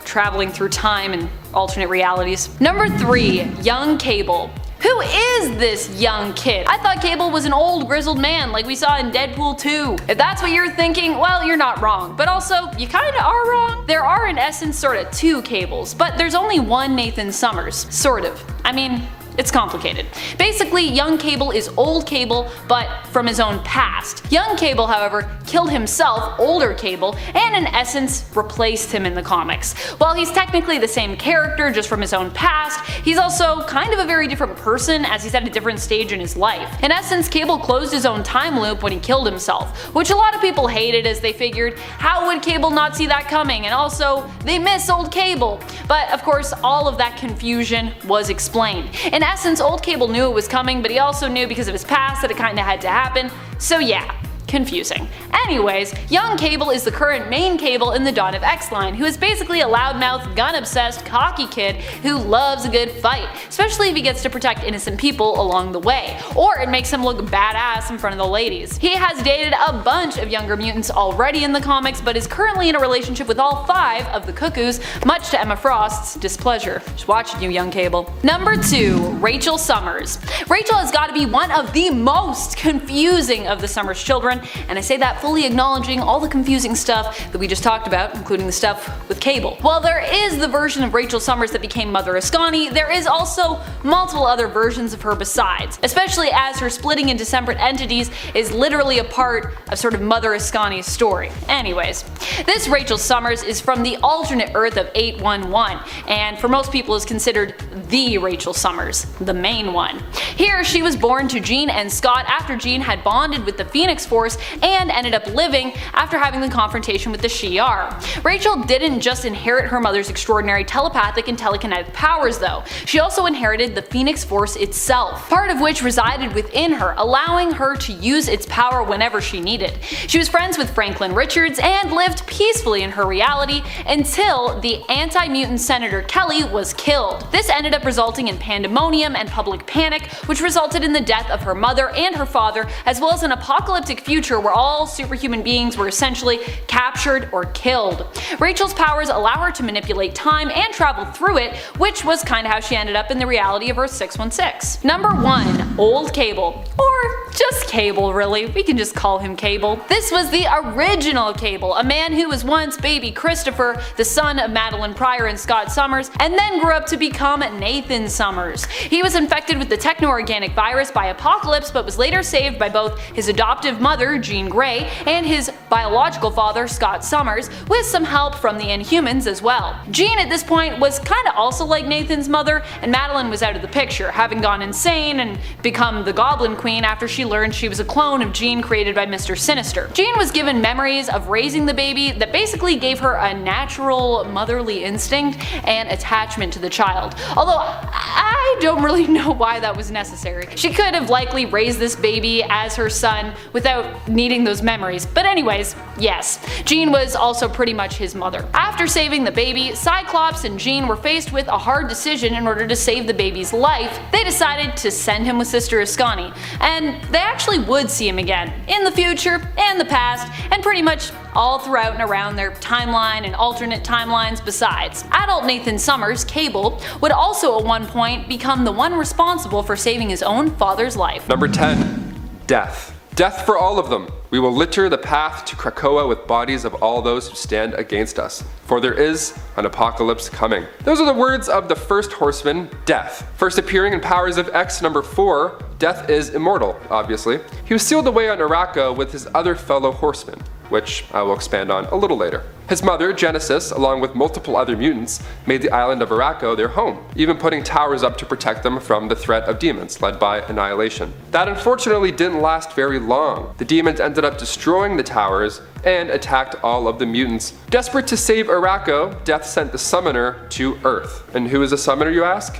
traveling through time and alternate realities. Number 3. Young Cable. Who is this young kid? I thought Cable was an old grizzled man like we saw in Deadpool 2. If that's what you're thinking, well, you're not wrong, but also you kinda are wrong. There are in essence sorta 2 Cables, but there's only one Nathan Summers. Sort of. I mean, it's complicated. Basically, young Cable is old Cable, but from his own past. Young Cable, however, killed himself, older Cable, and in essence replaced him in the comics. While he's technically the same character just from his own past, he's also kind of a very different person as he's at a different stage in his life. In essence, Cable closed his own time loop when he killed himself, which a lot of people hated as they figured, how would Cable not see that coming? And also, they miss old Cable. But of course, all of that confusion was explained. In essence, old Cable knew it was coming, but he also knew because of his past that it kinda had to happen, so yeah. Confusing. Anyways, young Cable is the current main Cable in the Dawn of X line, who is basically a loudmouth, gun-obsessed, cocky kid who loves a good fight, especially if he gets to protect innocent people along the way, or it makes him look badass in front of the ladies. He has dated a bunch of younger mutants already in the comics, but is currently in a relationship with all 5 of the Cuckoos, much to Emma Frost's displeasure. Just watching you, young Cable. Number 2. Rachel Summers. Rachel has got to be one of the most confusing of the Summers children, and I say that fully acknowledging all the confusing stuff that we just talked about, including the stuff with Cable. While there is the version of Rachel Summers that became Mother Ascani, there is also multiple other versions of her besides, especially as her splitting into separate entities is literally a part of sort of Mother Ascani's story. Anyways, this Rachel Summers is from the alternate Earth of 811, and for most people is considered the Rachel Summers, the main one. Here she was born to Jean and Scott after Jean had bonded with the Phoenix Force and ended up living after having the confrontation with the Shi'ar. Rachel didn't just inherit her mother's extraordinary telepathic and telekinetic powers though, she also inherited the Phoenix Force itself, part of which resided within her, allowing her to use its power whenever she needed. She was friends with Franklin Richards and lived peacefully in her reality until the anti-mutant Senator Kelly was killed. This ended up resulting in pandemonium and public panic, which resulted in the death of her mother and her father, as well as an apocalyptic future where all superhuman beings were essentially captured or killed. Rachel's powers allow her to manipulate time and travel through it, which was kinda how she ended up in the reality of Earth 616. Number 1. Old Cable. Or just Cable really, we can just call him Cable. This was the original Cable, a man who was once baby Christopher, the son of Madeline Pryor and Scott Summers, and then grew up to become Nathan Summers. He was infected with the techno-organic virus by Apocalypse, but was later saved by both his adoptive mother, mother, Jean Grey, and his biological father, Scott Summers, with some help from the Inhumans as well. Jean at this point was kinda also like Nathan's mother, and Madeline was out of the picture, having gone insane and become the Goblin Queen after she learned she was a clone of Jean created by Mr. Sinister. Jean was given memories of raising the baby that basically gave her a natural motherly instinct and attachment to the child, although I don't really know why that was necessary. She could have likely raised this baby as her son without needing those memories, but anyways, yes, Jean was also pretty much his mother. After saving the baby, Cyclops and Jean were faced with a hard decision in order to save the baby's life. They decided to send him with Sister Ascani, and they actually would see him again, in the future, and the past, and pretty much all throughout and around their timeline and alternate timelines besides. Adult Nathan Summers, Cable, would also at one point become the one responsible for saving his own father's life. Number 10. Death. Death for all of them. We will litter the path to Krakoa with bodies of all those who stand against us, for there is an apocalypse coming. Those are the words of the first horseman, Death. First appearing in Powers of X number 4, Death is immortal, obviously. He was sealed away on Arakko with his other fellow horsemen, which I will expand on a little later. His mother, Genesis, along with multiple other mutants, made the island of Arakko their home, even putting towers up to protect them from the threat of demons, led by Annihilation. That unfortunately didn't last very long. The demons ended up destroying the towers and attacked all of the mutants. Desperate to save Arakko, Death sent the Summoner to Earth. And who is a Summoner, you ask?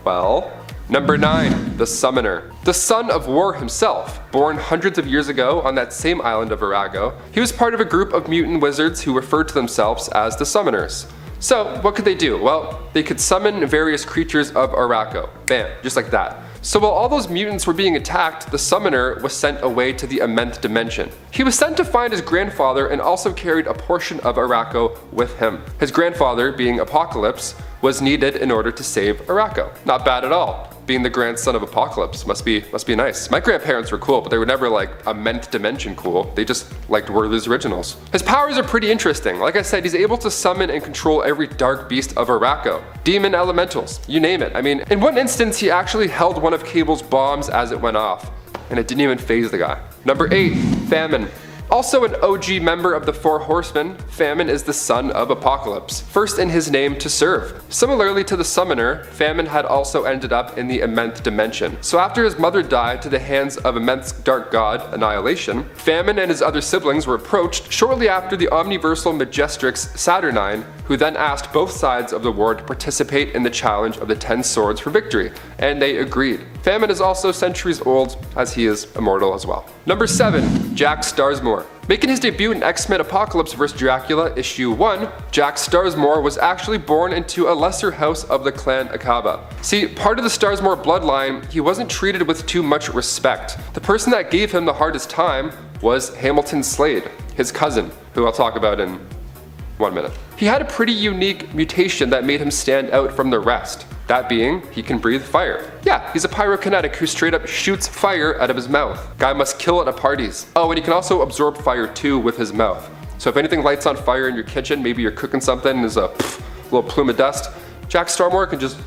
Well, Number 9. The Summoner. The son of War himself, born hundreds of years ago on that same island of Arakko, he was part of a group of mutant wizards who referred to themselves as the Summoners. So, what could they do? Well, they could summon various creatures of Arakko. Bam, just like that. So while all those mutants were being attacked, the Summoner was sent away to the Immense Dimension. He was sent to find his grandfather and also carried a portion of Arakko with him. His grandfather, being Apocalypse, was needed in order to save Arakko. Not bad at all. Being the grandson of Apocalypse must be nice. My grandparents were cool, but they were never like Immense Dimension cool. They just liked Werther's Originals. His powers are pretty interesting. Like I said, he's able to summon and control every dark beast of Arakko. Demon elementals, you name it. I mean, in one instance, he actually held one of Cable's bombs as it went off, and it didn't even faze the guy. Number 8. Famine. Also an OG member of the Four Horsemen, Famine is the son of Apocalypse, first in his name to serve. Similarly to the Summoner, Famine had also ended up in the Immense Dimension. So after his mother died to the hands of immense dark god, Annihilation, Famine and his other siblings were approached shortly after the omniversal Magistrix Saturnine, who then asked both sides of the war to participate in the challenge of the 10 swords for victory, and they agreed. Famine is also centuries old, as he is immortal as well. Number 7. Jack Starsmore. Making his debut in X-Men Apocalypse vs. Dracula issue 1, Jack Starsmore was actually born into a lesser house of the clan Akaba. See, part of the Starsmore bloodline, he wasn't treated with too much respect. The person that gave him the hardest time was Hamilton Slade, his cousin, who I'll talk about in 1 minute. He had a pretty unique mutation that made him stand out from the rest. That being, he can breathe fire. Yeah, he's a pyrokinetic who straight up shoots fire out of his mouth. Guy must kill it at parties. Oh, and he can also absorb fire too with his mouth. So if anything lights on fire in your kitchen, maybe you're cooking something and there's a little plume of dust, Jack Starsmore can just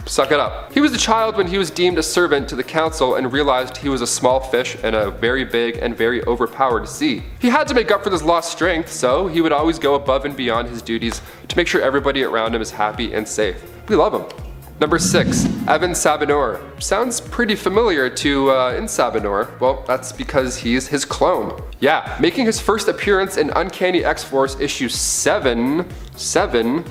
suck it up. He was a child when he was deemed a servant to the council and realized he was a small fish in a very big and very overpowered sea. He had to make up for this lost strength, so he would always go above and beyond his duties to make sure everybody around him is happy and safe. We love him. Number 6. Evan Sabinor. Sounds pretty familiar to in Sabinor. Well, that's because he's his clone. Yeah, making his first appearance in Uncanny X-Force issue 7,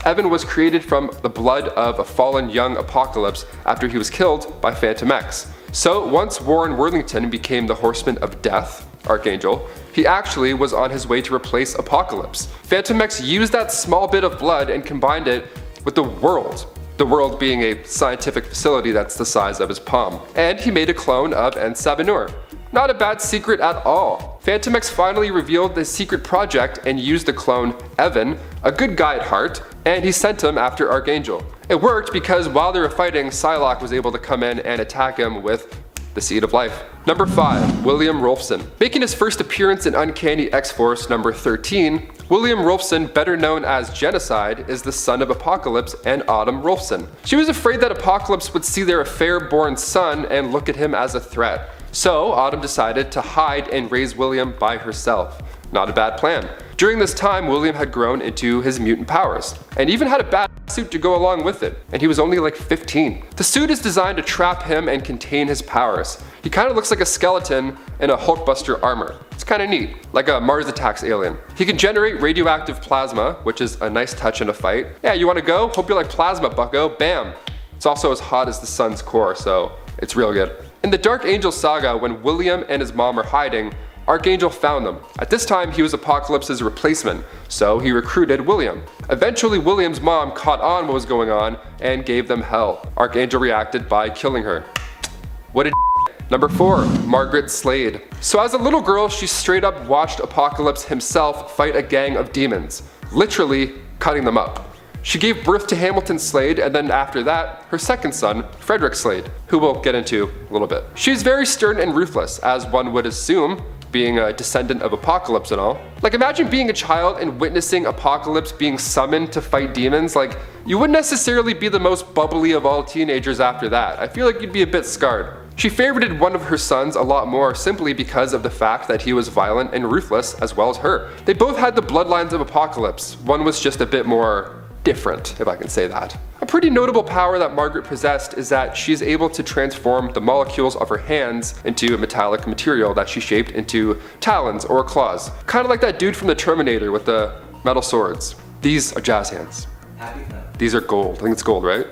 Evan was created from the blood of a fallen young Apocalypse after he was killed by Phantom X. So once Warren Worthington became the Horseman of Death, Archangel, he actually was on his way to replace Apocalypse. Phantom X used that small bit of blood and combined it with the world. The world being a scientific facility that's the size of his palm. And he made a clone of Sabinor. Not a bad secret at all. Phantom X finally revealed the secret project and used the clone Evan, a good guy at heart, and he sent him after Archangel. It worked because while they were fighting, Psylocke was able to come in and attack him with the Seed of Life. Number 5. William Rolfson. Making his first appearance in Uncanny X-Force number 13, William Rolfson, better known as Genocide, is the son of Apocalypse and Autumn Rolfson. She was afraid that Apocalypse would see their affair-born son and look at him as a threat. So Autumn decided to hide and raise William by herself. Not a bad plan. During this time, William had grown into his mutant powers, and even had a bad suit to go along with it, and he was only like 15. The suit is designed to trap him and contain his powers. He kind of looks like a skeleton in a Hulkbuster armor. It's kind of neat, like a Mars Attacks alien. He can generate radioactive plasma, which is a nice touch in a fight. Yeah, you wanna go? Hope you like plasma, bucko. Bam! It's also as hot as the sun's core, so it's real good. In the Dark Angel saga, when William and his mom are hiding, Archangel found them. At this time, he was Apocalypse's replacement, so he recruited William. Eventually, William's mom caught on what was going on and gave them hell. Archangel reacted by killing her. What a Number 4, Margaret Slade. So as a little girl, she straight up watched Apocalypse himself fight a gang of demons, literally cutting them up. She gave birth to Hamilton Slade, and then after that, her second son, Frederick Slade, who we'll get into a little bit. She's very stern and ruthless, as one would assume, being a descendant of Apocalypse and all. Like, imagine being a child and witnessing Apocalypse being summoned to fight demons. Like, you wouldn't necessarily be the most bubbly of all teenagers after that. I feel like you'd be a bit scarred. She favorited one of her sons a lot more simply because of the fact that he was violent and ruthless as well as her. They both had the bloodlines of Apocalypse. One was just a bit more different, if I can say that. A pretty notable power that Margaret possessed is that she's able to transform the molecules of her hands into a metallic material that she shaped into talons or claws. Kind of like that dude from the Terminator with the metal swords. These are jazz hands. These are gold. I think it's gold, right?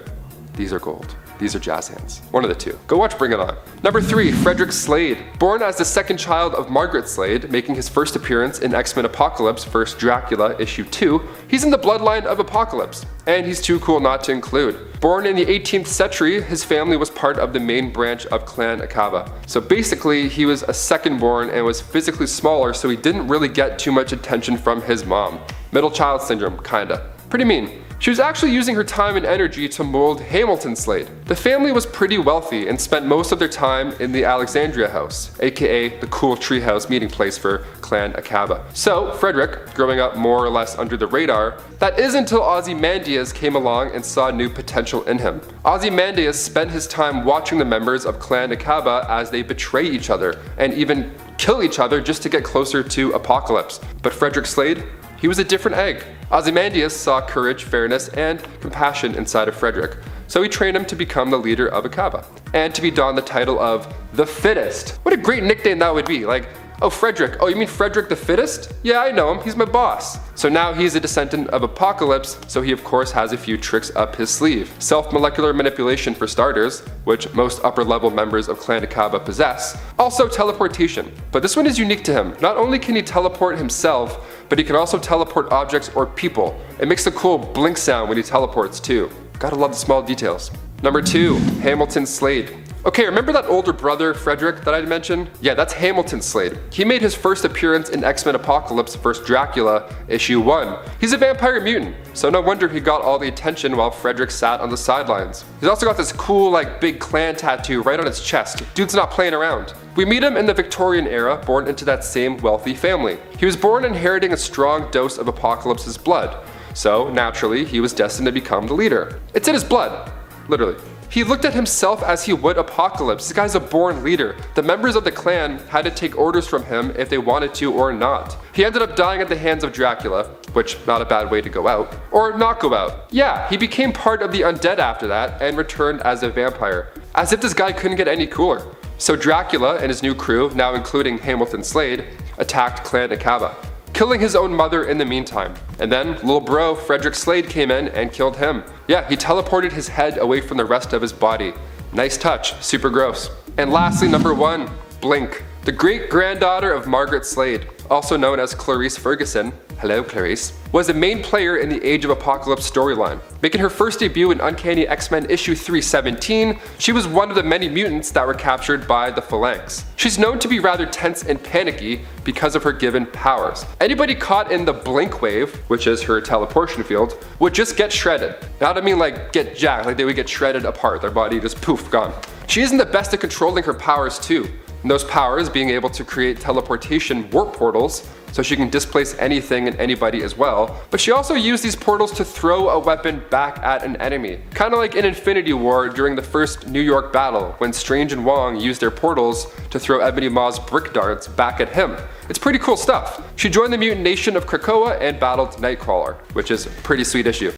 These are gold. These are jazz hands. One of the two. Go watch Bring It On. Number 3, Frederick Slade. Born as the second child of Margaret Slade, making his first appearance in X-Men Apocalypse vs. Dracula issue 2, he's in the bloodline of Apocalypse, and he's too cool not to include. Born in the 18th century, his family was part of the main branch of Clan Akaba. So basically, he was a second born and was physically smaller, so he didn't really get too much attention from his mom. Middle child syndrome, kinda. Pretty mean. She was actually using her time and energy to mold Hamilton Slade. The family was pretty wealthy and spent most of their time in the Alexandria house, aka the cool treehouse meeting place for Clan Akaba. So Frederick, growing up more or less under the radar, that is until Ozymandias came along and saw new potential in him. Ozymandias spent his time watching the members of Clan Akaba as they betray each other and even kill each other just to get closer to Apocalypse. But Frederick Slade, he was a different egg. Ozymandias saw courage, fairness, and compassion inside of Frederick, so he trained him to become the leader of Akaba, and to be donned the title of the Fittest. What a great nickname that would be, like, oh Frederick, oh you mean Frederick the Fittest? Yeah, I know him, he's my boss. So now he's a descendant of Apocalypse, so he of course has a few tricks up his sleeve. Self-molecular manipulation for starters, which most upper level members of Clan Akaba possess. Also teleportation, but this one is unique to him. Not only can he teleport himself, but he can also teleport objects or people. It makes a cool blink sound when he teleports too. Gotta love the small details. Number 2, Hamilton Slade. Okay, remember that older brother, Frederick, that I mentioned? Yeah, that's Hamilton Slade. He made his first appearance in X-Men Apocalypse vs. Dracula, issue 1. He's a vampire mutant, so no wonder he got all the attention while Frederick sat on the sidelines. He's also got this cool, like, big clan tattoo right on his chest. Dude's not playing around. We meet him in the Victorian era, born into that same wealthy family. He was born inheriting a strong dose of Apocalypse's blood, so naturally, he was destined to become the leader. It's in his blood, literally. He looked at himself as he would Apocalypse. This guy's a born leader. The members of the clan had to take orders from him if they wanted to or not. He ended up dying at the hands of Dracula, which not a bad way to go out, or not go out. Yeah, he became part of the undead after that and returned as a vampire. As if this guy couldn't get any cooler. So Dracula and his new crew, now including Hamilton Slade, attacked Clan Akaba, killing his own mother in the meantime. And then little bro Frederick Slade came in and killed him. Yeah, he teleported his head away from the rest of his body. Nice touch, super gross. And lastly, number 1, Blink. The great granddaughter of Margaret Slade, also known as Clarice Ferguson, hello Clarice, was a main player in the Age of Apocalypse storyline. Making her first debut in Uncanny X-Men issue 317, she was one of the many mutants that were captured by the Phalanx. She's known to be rather tense and panicky because of her given powers. Anybody caught in the Blink wave, which is her teleportation field, would just get shredded. Now I don't mean like get jacked, like they would get shredded apart, their body just poof, gone. She isn't the best at controlling her powers too. And those powers being able to create teleportation warp portals, so she can displace anything and anybody as well. But she also used these portals to throw a weapon back at an enemy. Kind of like in Infinity War during the first New York battle, when Strange and Wong used their portals to throw Ebony Maw's brick darts back at him. It's pretty cool stuff. She joined the mutant nation of Krakoa and battled Nightcrawler, which is a pretty sweet issue.